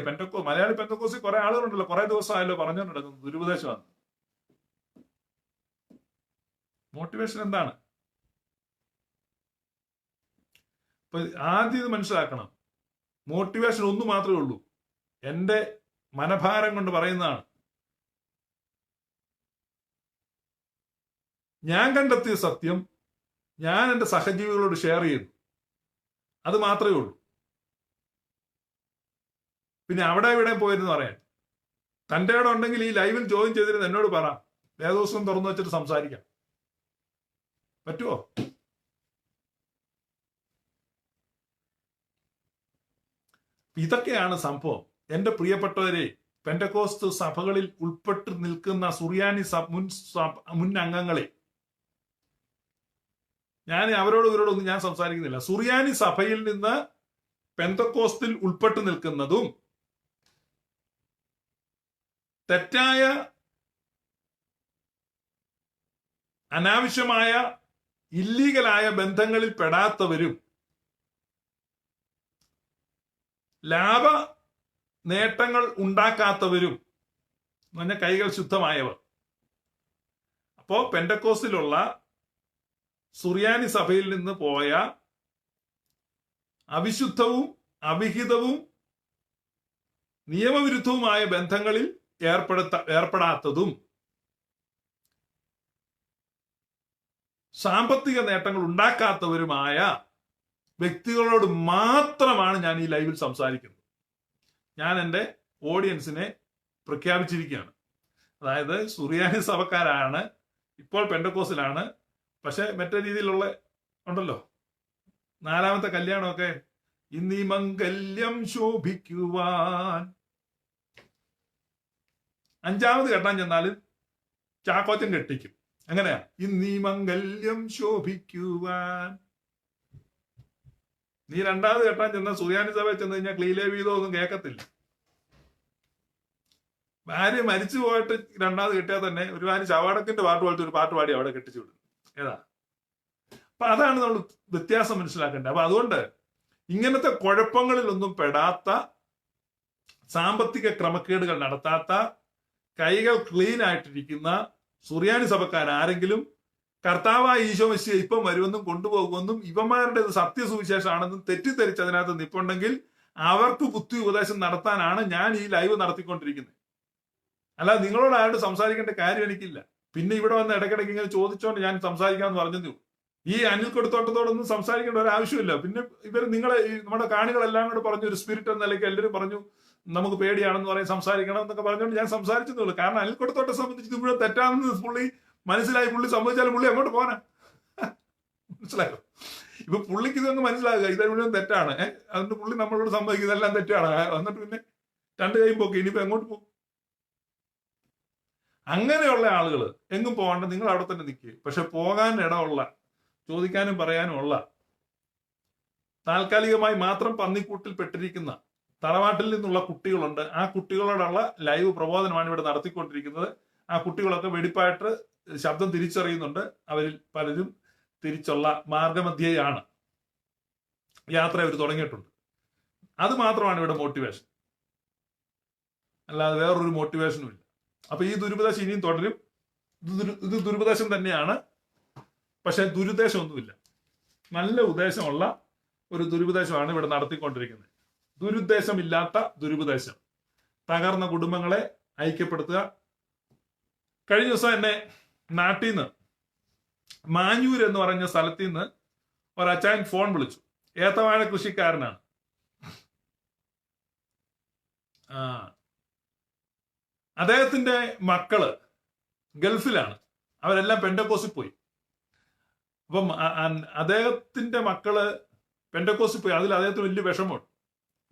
S1: മലയാളി പെന്തക്കോസിൽ കുറെ ആളുകളുണ്ടല്ലോ, കുറെ ദിവസമായല്ലോ പറഞ്ഞുകൊണ്ടിരുന്നത് ദുരുപദേശമാണ്. മോട്ടിവേഷൻ എന്താണ്? അപ്പൊ ആദ്യം ഇത് മനസ്സിലാക്കണം. മോട്ടിവേഷൻ ഒന്ന് മാത്രമേ ഉള്ളൂ. എന്റെ മനഭാരം കൊണ്ട് പറയുന്നതാണ്. ഞാൻ കണ്ടെത്തിയ സത്യം ഞാൻ എന്റെ സഹജീവികളോട് ഷെയർ ചെയ്തു. അത് മാത്രമേ ഉള്ളൂ. പിന്നെ അവിടെ ഇവിടെ പോയിരുന്നു പറയാൻ. തന്റെ അവിടെ ഉണ്ടെങ്കിൽ ഈ ലൈവിൽ ജോയിൻ ചെയ്തിരുന്ന് എന്നോട് പറ, വേദോത്സവം തുറന്നു വെച്ചിട്ട് സംസാരിക്കാം. പറ്റുമോ? ഇതൊക്കെയാണ് സംഭവം. എന്റെ പ്രിയപ്പെട്ടവരെ, പെന്തക്കോസ്ത് സഭകളിൽ ഉൾപ്പെട്ട് നിൽക്കുന്ന സുറിയാനി മുൻ അംഗങ്ങളെ, ഞാൻ ഇവരോടൊന്നും ഞാൻ സംസാരിക്കുന്നില്ല. സുറിയാനി സഭയിൽ നിന്ന് പെന്തക്കോസ്തിൽ ഉൾപ്പെട്ട് നിൽക്കുന്നതും തെറ്റായ അനാവശ്യമായ ഇല്ലീഗലായ ബന്ധങ്ങളിൽ പെടാത്തവരും ലാഭ നേട്ടങ്ങൾ ഉണ്ടാക്കാത്തവരും എന്ന് പറഞ്ഞാൽ കൈകൾ ശുദ്ധമായവർ. അപ്പോ പെന്തക്കോസ്തിലുള്ള സുറിയാനി സഭയിൽ നിന്ന് പോയ അവിശുദ്ധവും അവിഹിതവും നിയമവിരുദ്ധവുമായ ബന്ധങ്ങളിൽ ഏർപ്പെടാത്തതും സാമ്പത്തിക നേട്ടങ്ങൾ ഉണ്ടാക്കാത്തവരുമായ വ്യക്തികളോട് മാത്രമാണ് ഞാൻ ഈ ലൈവിൽ സംസാരിക്കുന്നത്. ഞാൻ എൻ്റെ ഓഡിയൻസിനെ പ്രഖ്യാപിച്ചിരിക്കുകയാണ്. അതായത് സുറിയാനി സഭക്കാരാണ്, ഇപ്പോൾ പെന്തക്കോസ്തിലാണ്, പക്ഷെ മറ്റേ രീതിയിലുള്ള ഉണ്ടല്ലോ, നാലാമത്തെ കല്യാണമൊക്കെ ഇന്നീ മംഗല്യം ശോഭിക്കുവാൻ, അഞ്ചാമത് കെട്ടാൻ ചെന്നാൽ ചാക്കോച്ചൻ കെട്ടിക്കും. എങ്ങനെയാ? ഇന്നീ മംഗല്യം ശോഭിക്കുവാൻ. നീ രണ്ടാമത് കെട്ടാൻ ചെന്ന സുറിയാനി സഭയിൽ ചെന്ന് കഴിഞ്ഞാൽ ക്ലീലേവീതോ ഒന്നും കേൾക്കത്തില്ല. ഭാര്യ മരിച്ചു പോയിട്ട് രണ്ടാമത് കെട്ടിയാൽ തന്നെ ഒരു ശവാടക്കിന്റെ പാട്ട് പോലത്തെ ഒരു പാട്ട് പാടി അവിടെ കെട്ടിച്ചു വിടും. ഏതാ? അപ്പൊ അതാണ് നമ്മൾ വ്യത്യാസം മനസ്സിലാക്കേണ്ടത്. അപ്പൊ അതുകൊണ്ട് ഇങ്ങനത്തെ കുഴപ്പങ്ങളിലൊന്നും പെടാത്ത, സാമ്പത്തിക ക്രമക്കേടുകൾ നടത്താത്ത, കൈകൾ ക്ലീൻ ആയിട്ടിരിക്കുന്ന സുറിയാനി സഭക്കാരാരെങ്കിലും കർത്താവായ ഈശോ മെസ്സിയ ഇപ്പം വരുമെന്നും കൊണ്ടുപോകുമെന്നും ഇവന്മാരുടെ സത്യസുവിശേഷമാണെന്നും തെറ്റിദ്ധരിച്ച് അതിനകത്ത് നിൽപ്പുണ്ടെങ്കിൽ അവർക്ക് ബുദ്ധി ഉപദേശം നടത്താനാണ് ഞാൻ ഈ ലൈവ് നടത്തിക്കൊണ്ടിരിക്കുന്നത്. അല്ലാതെ നിങ്ങളോട് ആരോട് സംസാരിക്കേണ്ട കാര്യം എനിക്കില്ല. പിന്നെ ഇവിടെ വന്ന് ഇടയ്ക്കിടയ്ക്ക് ഇങ്ങനെ ചോദിച്ചോണ്ട് ഞാൻ സംസാരിക്കാമെന്ന് പറഞ്ഞു. ഈ അനിൽ കൊടുത്തോട്ടത്തോടൊന്നും സംസാരിക്കേണ്ട ഒരു ആവശ്യമില്ല. പിന്നെ നമ്മുടെ കാണികളെല്ലാം കൂടെ പറഞ്ഞു, ഒരു സ്പിരിറ്റ് എന്ന നിലയ്ക്ക് എല്ലാവരും പറഞ്ഞു നമുക്ക് പേടിയാണെന്ന് പറയും, സംസാരിക്കണം എന്നൊക്കെ പറഞ്ഞുകൊണ്ട് ഞാൻ സംസാരിച്ചെന്നുള്ളൂ. കാരണം അനിൽ കൊടുത്തോട്ടെ സംബന്ധിച്ച് ഇത് മുഴുവൻ തെറ്റാണെന്ന് പുള്ളി മനസ്സിലായി. പുള്ളി സംഭവിച്ചാലും പുള്ളി അങ്ങോട്ട് പോകാനാ. മനസ്സിലായോ? ഇപ്പൊ പുള്ളിക്ക് ഇതൊന്നും മനസ്സിലാകുക ഇത് മുഴുവൻ തെറ്റാണ്. അതുകൊണ്ട് പുള്ളി നമ്മളോട് സംഭവിക്കുക ഇതെല്ലാം തെറ്റാണ്. എന്നിട്ട് പിന്നെ രണ്ട് കൈയും പോക്കി ഇനിയിപ്പോ എങ്ങോട്ട് പോകും? അങ്ങനെയുള്ള ആളുകൾ എങ്ങും പോകാണ്ട് നിങ്ങൾ അവിടെ തന്നെ നിൽക്കുക. പക്ഷെ പോകാൻ ഇടമുള്ള, ചോദിക്കാനും പറയാനും ഉള്ള, താൽക്കാലികമായി മാത്രം പന്നിക്കൂട്ടിൽ പെട്ടിരിക്കുന്ന തറവാട്ടിൽ നിന്നുള്ള കുട്ടികളുണ്ട്. ആ കുട്ടികളോടുള്ള ലൈവ് പ്രബോധനമാണ് ഇവിടെ നടത്തിക്കൊണ്ടിരിക്കുന്നത്. ആ കുട്ടികളൊക്കെ വെടിപ്പായിട്ട് ശബ്ദം തിരിച്ചറിയുന്നുണ്ട്. അവരിൽ പലരും തിരിച്ചുള്ള മാർഗമധ്യേയാണ് യാത്ര അവർ തുടങ്ങിയിട്ടുണ്ട്. അത് മാത്രമാണ് ഇവിടെ മോട്ടിവേഷൻ, അല്ലാതെ വേറൊരു മോട്ടിവേഷനും ഇല്ല. അപ്പൊ ഈ ദുരുപദേശം ഇനിയും തുടരും. ഇത് ദുരുപദേശം തന്നെയാണ്, പക്ഷെ ദുരുദ്ദേശമൊന്നുമില്ല. നല്ല ഉദ്ദേശമുള്ള ഒരു ദുരുപദേശമാണ് ഇവിടെ നടത്തിക്കൊണ്ടിരിക്കുന്നത്. ദുരുദ്ദേശമില്ലാത്ത ദുരുപദേശം. തകർന്ന കുടുംബങ്ങളെ ഐക്യപ്പെടുത്തുക, കഴിഞ്ഞ ദിവസം എന്നെ നാട്ടിൽ നിന്ന് മാഞ്ഞൂർ എന്ന് പറഞ്ഞ സ്ഥലത്ത് നിന്ന് ഒരച്ചായൻ ഫോൺ വിളിച്ചു. ഏത്തവാഴ കൃഷിക്കാരനാണ്. അദ്ദേഹത്തിന്റെ മക്കള് ഗൾഫിലാണ്. അവരെല്ലാം പെന്തക്കോസ്തിൽ പോയി. അപ്പം അദ്ദേഹത്തിന്റെ മക്കള് പെന്തക്കോസ്തിൽ പോയി. അതിൽ അദ്ദേഹത്തിന് വലിയ വിഷമമുണ്ട്.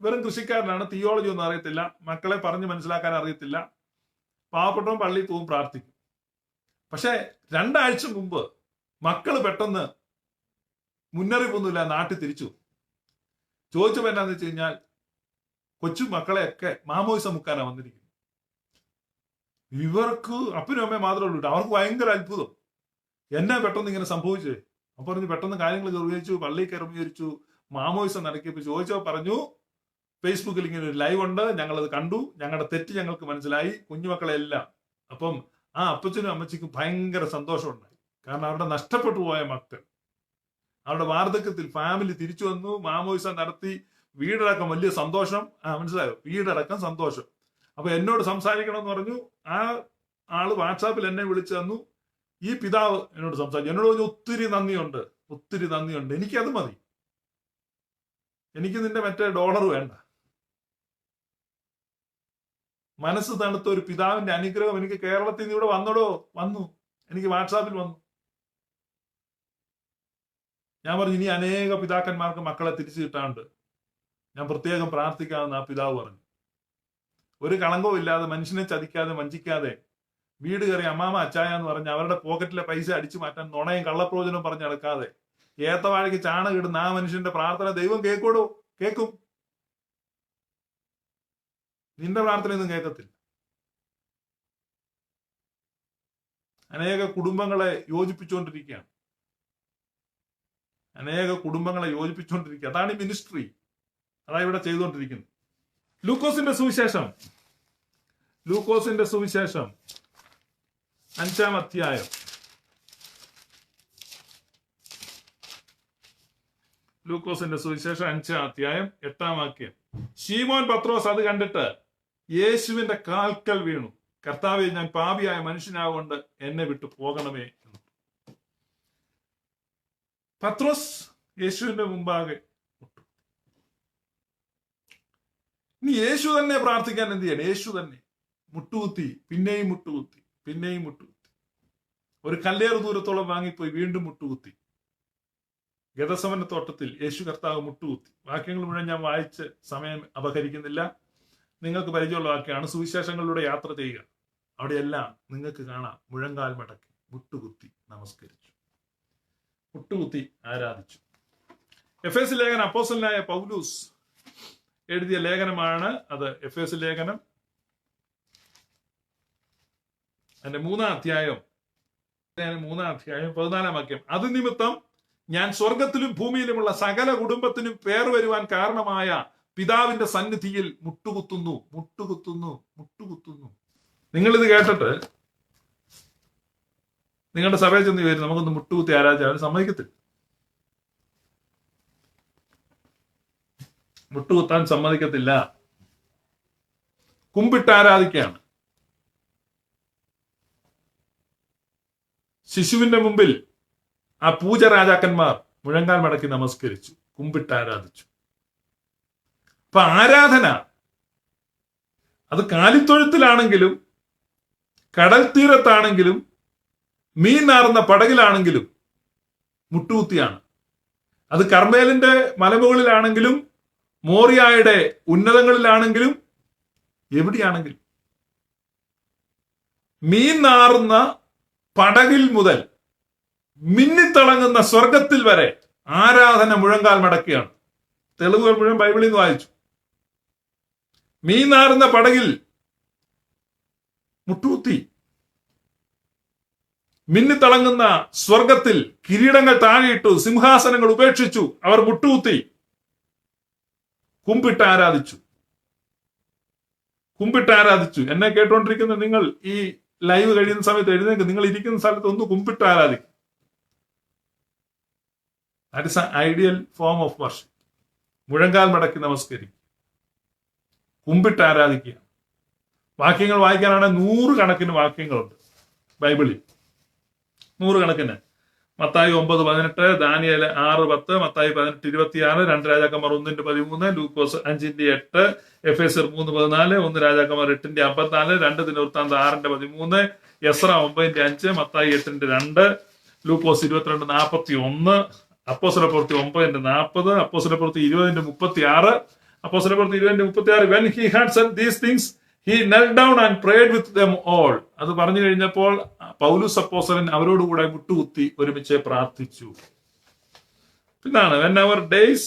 S1: വെറും കൃഷിക്കാരനാണ്, തിയോളജി ഒന്നും അറിയത്തില്ല, മക്കളെ പറഞ്ഞ് മനസ്സിലാക്കാൻ അറിയത്തില്ല. പാവപ്പെട്ടവൻ പള്ളിയിൽ പോവും, പ്രാർത്ഥിക്കും. പക്ഷെ 2 ആഴ്ച മുമ്പ് മക്കള് പെട്ടെന്ന് മുന്നറിയിപ്പൊന്നുമില്ല നാട്ടിൽ തിരിച്ചു. ചോദിച്ചപ്പോ എന്നാന്ന് വെച്ച് കഴിഞ്ഞാൽ കൊച്ചു മക്കളെയൊക്കെ മാമോയിസം മുക്കാനാണ് വന്നിരിക്കുന്നത്. ഇവർക്ക് അപ്പനും അമ്മയും മാത്രമേ ഉള്ളൂ. അവർക്ക് ഭയങ്കര അത്ഭുതം, എന്നാ പെട്ടെന്ന് ഇങ്ങനെ സംഭവിച്ചേ. അപ്പൊ പറഞ്ഞു പെട്ടെന്ന് കാര്യങ്ങൾ ക്രമീകരിച്ചു, പള്ളിയിൽ ക്രമീകരിച്ചു, മാമോയിസം നടക്കിയപ്പോ ചോദിച്ചോ പറഞ്ഞു ഫേസ്ബുക്കിൽ ഇങ്ങനെ ഒരു ലൈവ് ഉണ്ട്, ഞങ്ങളത് കണ്ടു, ഞങ്ങളുടെ തെറ്റ് ഞങ്ങൾക്ക് മനസ്സിലായി, കുഞ്ഞുമക്കളെല്ലാം. അപ്പം ആ അപ്പച്ചനും അമ്മച്ചിക്കും ഭയങ്കര സന്തോഷമുണ്ടായി. കാരണം അവരുടെ നഷ്ടപ്പെട്ടു പോയ മക്കൾ, അവരുടെ വാർദ്ധക്യത്തിൽ ഫാമിലി തിരിച്ചു വന്നു, മാമോയിസം നടത്തി, വീടടക്കം വലിയ സന്തോഷം. മനസ്സിലായോ? വീടടക്കം സന്തോഷം. അപ്പൊ എന്നോട് സംസാരിക്കണം എന്ന് പറഞ്ഞു. ആ ആള് വാട്സാപ്പിൽ എന്നെ വിളിച്ചു തന്നു. ഈ പിതാവ് എന്നോട് സംസാരിച്ചു. എന്നോട് പറഞ്ഞു ഒത്തിരി നന്ദിയുണ്ട്, ഒത്തിരി നന്ദിയുണ്ട്, എനിക്കത് മതി, എനിക്ക് നിന്റെ മറ്റേ ഡോളർ വേണ്ട. മനസ്സ് തണുത്ത ഒരു പിതാവിന്റെ അനുഗ്രഹം എനിക്ക് കേരളത്തിൽ നിന്ന് ഇവിടെ വന്നു. എനിക്ക് വാട്സാപ്പിൽ വന്നു. ഞാൻ പറഞ്ഞു ഇനി അനേക പിതാക്കന്മാർക്ക് മക്കളെ തിരിച്ചു കിട്ടാണ്ട് ഞാൻ പ്രത്യേകം പ്രാർത്ഥിക്കാമെന്ന് ആ പിതാവ് പറഞ്ഞു. ഒരു കളങ്കവും ഇല്ലാതെ, മനുഷ്യനെ ചതിക്കാതെ വഞ്ചിക്കാതെ വീട് കയറി അമ്മാമ അച്ചായ എന്ന് പറഞ്ഞ് അവരുടെ പോക്കറ്റിലെ പൈസ അടിച്ചു മാറ്റാൻ നുണയും കള്ളപ്രവചനവും പറഞ്ഞ് നടക്കാതെ ഏത്തവാഴയ്ക്ക് ചാണകം ഇടുന്ന ആ മനുഷ്യന്റെ പ്രാർത്ഥന ദൈവം കേൾക്കും. നിന്റെ പ്രാർത്ഥനയൊന്നും കേൾക്കത്തില്ല. അനേക കുടുംബങ്ങളെ യോജിപ്പിച്ചുകൊണ്ടിരിക്കുകയാണ്. അതാണ് ഈ മിനിസ്ട്രി, അതാണ് ഇവിടെ ചെയ്തുകൊണ്ടിരിക്കുന്നത്. ലൂക്കോസിന്റെ സുവിശേഷം 5-ാം അധ്യായം. ലൂക്കോസിന്റെ സുവിശേഷം 5-ാം അധ്യായം 8-ാം വാക്യം. ശീമോൻ പത്രോസ് അത് കണ്ടിട്ട് യേശുവിന്റെ കാൽക്കൽ വീണു. കർത്താവേ, ഞാൻ പാപിയായ മനുഷ്യനാകൊണ്ട് എന്നെ വിട്ടു പോകണമേ എന്ന്. പത്രോസ് യേശുവിന്റെ മുമ്പാകെ മുട്ടു. ഇനി യേശു തന്നെ പ്രാർത്ഥിക്കാൻ എന്ത് ചെയ്യണം? യേശു തന്നെ മുട്ടുകുത്തി, പിന്നെയും മുട്ടുകുത്തി. ഒരു കല്ലേറ് ദൂരത്തോളം വാങ്ങിപ്പോയി വീണ്ടും മുട്ടുകുത്തി. ഗതസമന തോട്ടത്തിൽ യേശു കർത്താവ് മുട്ടുകുത്തി. വാക്യങ്ങൾ മുഴുവൻ ഞാൻ വായിച്ച് സമയം അപഹരിക്കുന്നില്ല. നിങ്ങൾക്ക് പരിചയമുള്ള വാക്യമാണ്. സുവിശേഷങ്ങളിലൂടെ യാത്ര ചെയ്യുക, അവിടെയെല്ലാം നിങ്ങൾക്ക് കാണാം മുഴങ്കാൽ മടക്കി മുട്ടുകുത്തി നമസ്കരിച്ചു, മുട്ടുകുത്തി ആരാധിച്ചു. എഫേസ് ലേഖനം അപ്പോസ്തലനായ പൗലൂസ് എഴുതിയ ലേഖനമാണ് അത്. എഫേസ് ലേഖനം അതിന്റെ 3-ാം അധ്യായം 14-ാം വാക്യം. അത് നിമിത്തം ഞാൻ സ്വർഗത്തിലും ഭൂമിയിലുമുള്ള സകല കുടുംബത്തിനും പേർ വരുവാൻ കാരണമായ പിതാവിന്റെ സന്നിധിയിൽ മുട്ടുകുത്തുന്നു. നിങ്ങളിത് കേട്ടിട്ട് നിങ്ങളുടെ സഭയിൽ ചെന്ന് വരും, നമുക്കൊന്ന് മുട്ടുകുത്തി ആരാധിച്ചാൽ അവർ സമ്മതിക്കത്തില്ല. മുട്ടുകുത്താൻ സമ്മതിക്കത്തില്ല. കുമ്പിട്ട് ആരാധിക്കുകയാണ്. ശിശുവിന്റെ മുമ്പിൽ ആ പൂജ രാജാക്കന്മാർ മുഴങ്കാൽ മടക്കി നമസ്കരിച്ചു, കുമ്പിട്ട് ആരാധിച്ചു. അപ്പൊ ആരാധന അത് കാലിത്തൊഴുത്തിലാണെങ്കിലും കടൽ തീരത്താണെങ്കിലും മീൻ നാറുന്ന പടകിലാണെങ്കിലും മുട്ടുകുത്തിയാണ്. അത് കർമ്മേലിന്റെ മലമുകളിലാണെങ്കിലും മോറിയായുടെ ഉന്നതങ്ങളിലാണെങ്കിലും എവിടെയാണെങ്കിലും മീൻ നാറുന്ന പടകിൽ മുതൽ മിന്നിത്തിളങ്ങുന്ന സ്വർഗത്തിൽ വരെ ആരാധന മുഴങ്കാൽ മടക്കിയാണ്. തെളിവുകൾ മുഴുവൻ ബൈബിളിൽ നിന്ന് വായിച്ചു. മീൻ നാറുന്ന പടകിൽ മുട്ടുകുത്തി, മിന്നിത്തിളങ്ങുന്ന സ്വർഗത്തിൽ കിരീടങ്ങൾ താഴെയിട്ടു, സിംഹാസനങ്ങൾ ഉപേക്ഷിച്ചു, അവർ മുട്ടുകുത്തി കുമ്പിട്ട് ആരാധിച്ചു. എന്നെ കേട്ടോണ്ടിരിക്കുന്ന നിങ്ങൾ ഈ ലൈവ് കഴിയുന്ന സമയത്ത് എഴുന്നേക്ക്, നിങ്ങൾ ഇരിക്കുന്ന സ്ഥലത്ത് ഒന്ന് കുമ്പിട്ട് ആരാധിക്കും. That is an ideal form of worship. മുഴങ്കാൽ മടക്കി നമസ്കരിക്കും, കുമ്പിട്ട് ആരാധിക്കുക. വാക്യങ്ങൾ വായിക്കാനാണെങ്കിൽ 100 കണക്കിന് വാക്യങ്ങളുണ്ട്. ബൈബിളിൽ നൂറുകണക്കിന്. മത്തായി 9:18, ദാനിയേൽ 6:10, മത്തായി 18:26, 2 രാജാക്കന്മാർ 1:13, ലൂക്കോസ് 5:8, എഫേസ്യർ 3:14, 1 രാജാക്കന്മാർ 8:54, 2 ദിനവൃത്താന്തം 6:13, എസ്ര 9:5, മത്തായി 8:2, ലൂക്കോസ് 22:41, അപ്പോസ്തലപ്രവൃത്തി 9:40, അപ്പോസ്തലപ്രവൃത്തി 20:36, അപ്പോസ്തലപ്രവൃത്തി 20:36. When he had said these things, he knelt down and prayed with them all. അത് പറഞ്ഞു കഴിഞ്ഞപ്പോൾ പൗലോസ് അപ്പോസ്തലൻ അവരോടുകൂടെ മുട്ടുകുത്തി ഒരുമിച്ച് പ്രാർത്ഥിച്ചു. പിന്നാണ് when our days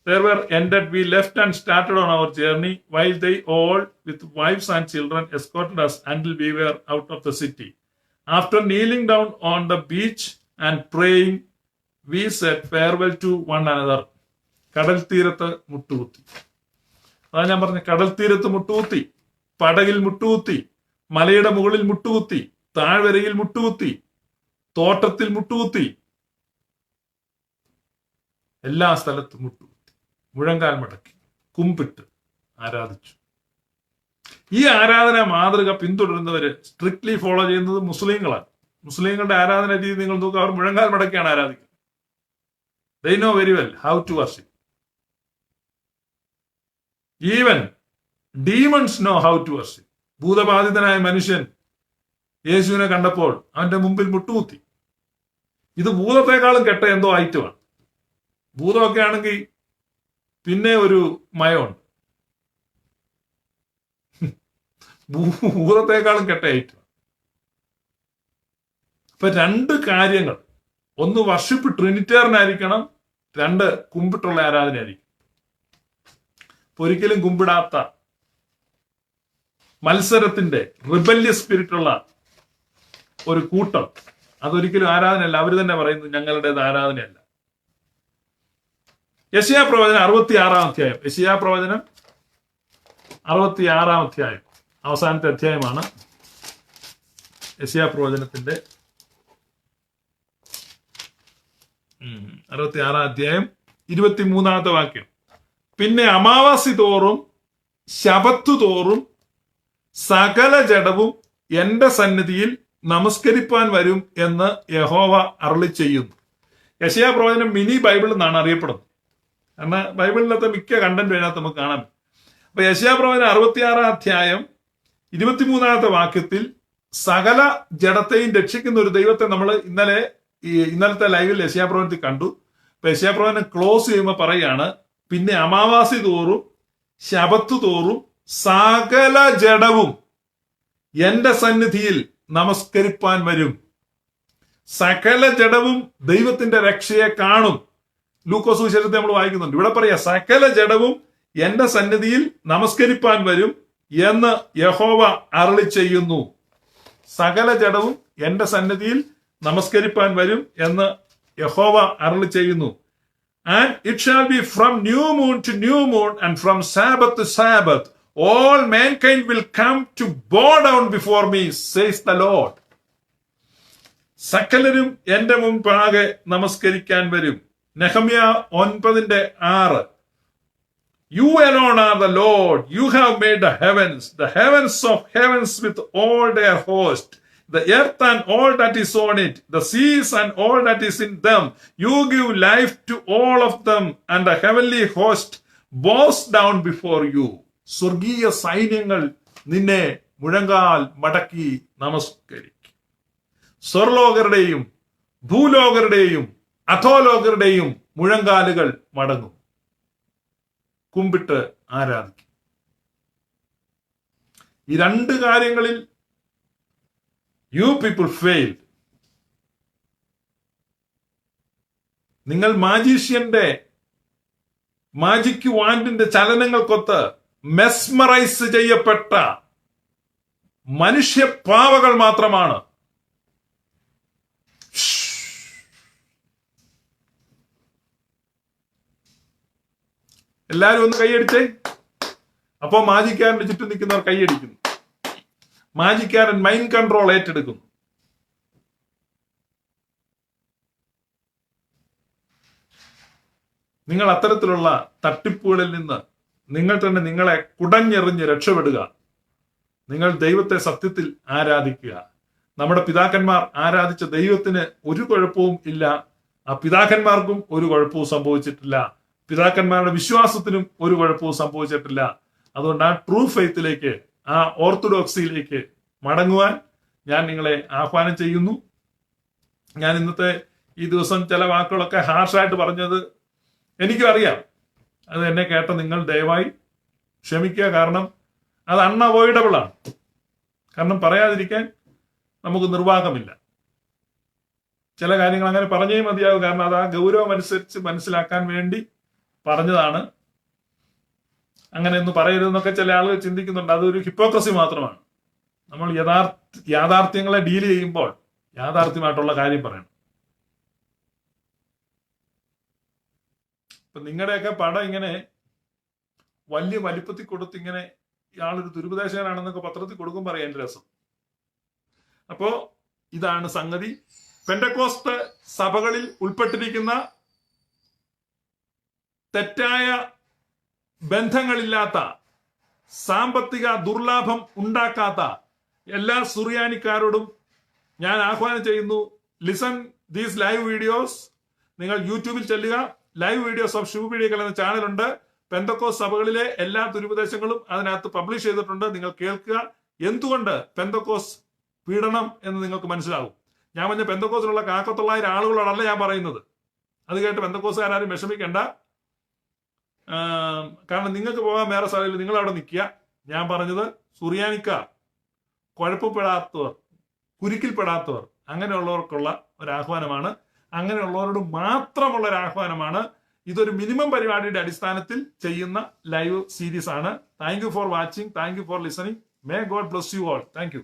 S1: there were ended, we left and started on our journey, while they all with wives and children escorted us until we were out of the city. After kneeling down on the beach and praying, we said farewell to one another. കടൽ തീരത്ത് മുട്ടുകുത്തി. അതാ ഞാൻ പറഞ്ഞ, കടൽ തീരത്ത് മുട്ടുകുത്തി, പടകിൽ മുട്ടുകുത്തി, മലയുടെ മുകളിൽ മുട്ടുകുത്തി, താഴ്വരയിൽ മുട്ടുകുത്തി, തോട്ടത്തിൽ മുട്ടുകുത്തി, എല്ലാ സ്ഥലത്തും മുട്ടുകുത്തി, മുഴങ്കാൽ മടക്കി കുമ്പിട്ട് ആരാധിച്ചു. ഈ ആരാധന മാതൃക പിന്തുടരുന്നവര് സ്ട്രിക്ട്ലി ഫോളോ ചെയ്യുന്നത് മുസ്ലിങ്ങളാണ്. മുസ്ലിങ്ങളുടെ ആരാധന രീതി നിങ്ങൾ നോക്കുക, അവർ മുഴങ്കാൽ മടക്കിയാണ് ആരാധിക്കുന്നത്. They know very well how to worship. Even demons know how to worship. ഭൂതബാധിതനായ മനുഷ്യൻ യേശുവിനെ കണ്ടപ്പോൾ അവന്റെ മുമ്പിൽ മുട്ടുകുത്തി. ഇത് ഭൂതത്തെക്കാളും കെട്ട എന്തോ ഐറ്റമാണ്. ഭൂതമൊക്കെ ആണെങ്കിൽ പിന്നെ ഒരു മയമുണ്ട്. ഭൂതത്തെക്കാളും കെട്ട ഐറ്റമാണ്. അപ്പൊ 2 കാര്യങ്ങൾ, ഒന്ന് വർഷിപ്പ് ട്രിനിറ്റേറിയനായിരിക്കണം, 2 കുമ്പിട്ടുള്ള ആരാധനയായിരിക്കും. ഒരിക്കലും കുമ്പിടാത്ത, മത്സരത്തിന്റെ റിബല്യസ് സ്പിരിറ്റുള്ള ഒരു കൂട്ടം, അതൊരിക്കലും ആരാധനയല്ല. അവർ തന്നെ പറയുന്നു ഞങ്ങളുടേത് ആരാധനയല്ല. യെശയ്യാ പ്രവചനം 66-ാം അധ്യായം. യെശയ്യാ പ്രവചനം 66-ാം അധ്യായം അവസാനത്തെ അധ്യായമാണ്. യെശയ്യാ പ്രവചനത്തിന്റെ 66-ാം അധ്യായം 23-ാമത്തെ വാക്യം. പിന്നെ അമാവാസി തോറും ശബത്ത് തോറും സകല ജഡവും എന്റെ സന്നിധിയിൽ നമസ്കരിപ്പാൻ വരും എന്ന് യഹോവ അരുളി ചെയ്യുന്നു. യെശയ്യാ പ്രവചനം മിനി ബൈബിൾ എന്നാണ് അറിയപ്പെടുന്നത്. കാരണം ബൈബിളിനകത്ത് മിക്ക കണ്ടന്റും അതിനകത്ത് നമുക്ക് കാണാം. അപ്പൊ യെശയ്യാ പ്രവചനം 66-ാം അധ്യായം 23-ാമത്തെ വാക്യത്തിൽ സകല ജഡത്തെയും രക്ഷിക്കുന്ന ഒരു ദൈവത്തെ നമ്മൾ ഇന്നലത്തെ ലൈവിൽ യെശയ്യാ പ്രവചനത്തിൽ കണ്ടു. അപ്പൊ യെശയ്യാ പ്രവചനം ക്ലോസ് ചെയ്യുമ്പോൾ പറയാണ്, പിന്നെ അമാവാസി തോറും ശബത്ത് തോറും സകല ജഡവും എന്റെ സന്നിധിയിൽ നമസ്കരിപ്പാൻ വരും. സകല ജഡവും ദൈവത്തിന്റെ രക്ഷയെ കാണും. ലൂക്കോസ് സുവിശേഷത്തെ നമ്മൾ വായിക്കുന്നുണ്ട്. ഇവിടെ പറയാ സകല ജഡവും എന്റെ സന്നിധിയിൽ നമസ്കരിപ്പാൻ വരും എന്ന് യഹോവ അരുളി ചെയ്യുന്നു. സകല ജഡവും എന്റെ സന്നിധിയിൽ നമസ്കരിപ്പാൻ വരും എന്ന് യഹോവ അരുളി ചെയ്യുന്നു. And it shall be from new moon to new moon and from Sabbath to Sabbath. All mankind will come to bow down before me, says the Lord. സകലരും എന്റെ മുൻപാകെ നമസ്കരിക്കാൻ വരും. നെഹമ്യാ 9:6. You alone are the Lord. You have made the heavens of heavens with all their host, the earth and all that is on it, the seas and all that is in them. You give life to all of them, and the heavenly host bows down before you. സ്വർഗീയ സൈന്യങ്ങൾ നിന്നെ മുഴങ്കാൽ മടക്കി നമസ്കരിക്കും. സ്വർലോകരുടെയും ഭൂലോകരുടെയും അധോലോകരുടെയും മുഴങ്കാലുകൾ മടങ്ങും, കുമ്പിട്ട് ആരാധിക്കും. ഈ 2 കാര്യങ്ങളിൽ you people failed. നിങ്ങൾ മാജീഷ്യന്റെ മാജിക് വാൻഡിന്റെ ചലനങ്ങൾക്കൊത്ത് മെസ്മറൈസ് ചെയ്യപ്പെട്ട മനുഷ്യ പാവകൾ മാത്രമാണ്. എല്ലാരും ഒന്ന് കൈയടിച്ചേ. അപ്പോ മാജിക്കാരന്റെ ചുറ്റും നിൽക്കുന്നവർ കൈയടിക്കുന്നു. മാജിക്കാരൻ മൈൻഡ് കൺട്രോൾ ഏറ്റെടുക്കുന്നു. നിങ്ങൾ അത്തരത്തിലുള്ള തട്ടിപ്പുകളിൽ നിന്ന് നിങ്ങൾ തന്നെ നിങ്ങളെ കുടഞ്ഞെറിഞ്ഞ് രക്ഷപ്പെടുക. നിങ്ങൾ ദൈവത്തെ സത്യത്തിൽ ആരാധിക്കുക. നമ്മുടെ പിതാക്കന്മാർ ആരാധിച്ച ദൈവത്തിന് ഒരു കുഴപ്പവും ഇല്ല. ആ പിതാക്കന്മാർക്കും ഒരു കുഴപ്പവും സംഭവിച്ചിട്ടില്ല. പിതാക്കന്മാരുടെ വിശ്വാസത്തിനും ഒരു കുഴപ്പവും സംഭവിച്ചിട്ടില്ല. അതുകൊണ്ട് ആ ട്രൂ ഫെയ്ത്തിലേക്ക്, ആ ഓർത്തഡോക്സിയിലേക്ക് മടങ്ങുവാൻ ഞാൻ നിങ്ങളെ ആഹ്വാനം ചെയ്യുന്നു. ഞാൻ ഇന്നത്തെ ഈ ദിവസം ചില വാക്കുകളൊക്കെ ഹാർഷായിട്ട് പറഞ്ഞത് എനിക്കും അറിയാം. അത് എന്നെ കേട്ട നിങ്ങൾ ദയവായി ക്ഷമിക്കുക. കാരണം അത് അൺഅവോയ്ഡബിൾ ആണ്. കാരണം പറയാതിരിക്കാൻ നമുക്ക് നിർവാഹമില്ല. ചില കാര്യങ്ങൾ അങ്ങനെ പറഞ്ഞേ മതിയാകും. കാരണം അത് ആ ഗൗരവം അനുസരിച്ച് മനസ്സിലാക്കാൻ വേണ്ടി പറഞ്ഞതാണ്. അങ്ങനെ ഒന്നും പറയരുതെന്നൊക്കെ ചില ആളുകൾ ചിന്തിക്കുന്നുണ്ട്. അതൊരു ഹിപ്പോക്രസി മാത്രമാണ്. നമ്മൾ യാഥാർത്ഥ്യങ്ങളെ ഡീൽ ചെയ്യുമ്പോൾ യാഥാർത്ഥ്യമായിട്ടുള്ള കാര്യം പറയണം. ഇപ്പൊ നിങ്ങളുടെയൊക്കെ പടം ഇങ്ങനെ വലിയ വലിപ്പത്തിൽ കൊടുത്ത് ഇങ്ങനെ ഇയാളൊരു ദുരുപദേശകനാണെന്നൊക്കെ പത്രത്തിൽ കൊടുക്കുമ്പോൾ അറിയാൻ രസം. അപ്പോ ഇതാണ് സംഗതി. പെന്തക്കോസ്ത് സഭകളിൽ ഉൾപ്പെട്ടിരിക്കുന്ന തെറ്റായ ബന്ധങ്ങളില്ലാത്ത, സാമ്പത്തിക ദുർലാഭം ഉണ്ടാക്കാത്ത എല്ലാ സുറിയാനിക്കാരോടും ഞാൻ ആഹ്വാനം ചെയ്യുന്നു. Listen these live videos. നിങ്ങൾ യൂട്യൂബിൽ ചെല്ലുക. ലൈവ് വീഡിയോസ് ഓഫ് ശുഭപീഡികകൾ എന്ന ചാനലുണ്ട്. പെന്തക്കോസ് സഭകളിലെ എല്ലാ ദുരുപദേശങ്ങളും അതിനകത്ത് പബ്ലിഷ് ചെയ്തിട്ടുണ്ട്. നിങ്ങൾ കേൾക്കുക. എന്തുകൊണ്ട് പെന്തക്കോസ് പീഡനം എന്ന് നിങ്ങൾക്ക് മനസ്സിലാകും. ഞാൻ പറഞ്ഞ പെന്തക്കോസിലുള്ള 900 ആളുകളോടല്ല ഞാൻ പറയുന്നത്. അത് കേട്ട് പെന്തക്കോസുകാരും വിഷമിക്കേണ്ട. കാരണം നിങ്ങൾക്ക് പോകാൻ വേറെ സ്ഥലമില്ല, നിങ്ങൾ അവിടെ നിൽക്കുക. ഞാൻ പറഞ്ഞത് സുറിയാനിക്കാർ, കുഴപ്പപ്പെടാത്തവർ, കുരുക്കിൽപ്പെടാത്തവർ, അങ്ങനെയുള്ളവർക്കുള്ള ഒരു ആഹ്വാനമാണ്. അങ്ങനെയുള്ളവരോട് മാത്രമുള്ള ഒരു ആഹ്വാനമാണ്. ഇതൊരു മിനിമം പരിപാടിയുടെ അടിസ്ഥാനത്തിൽ ചെയ്യുന്ന ലൈവ് സീരീസ് ആണ്. Thank you for watching. Thank you for listening. May God bless you all. Thank you.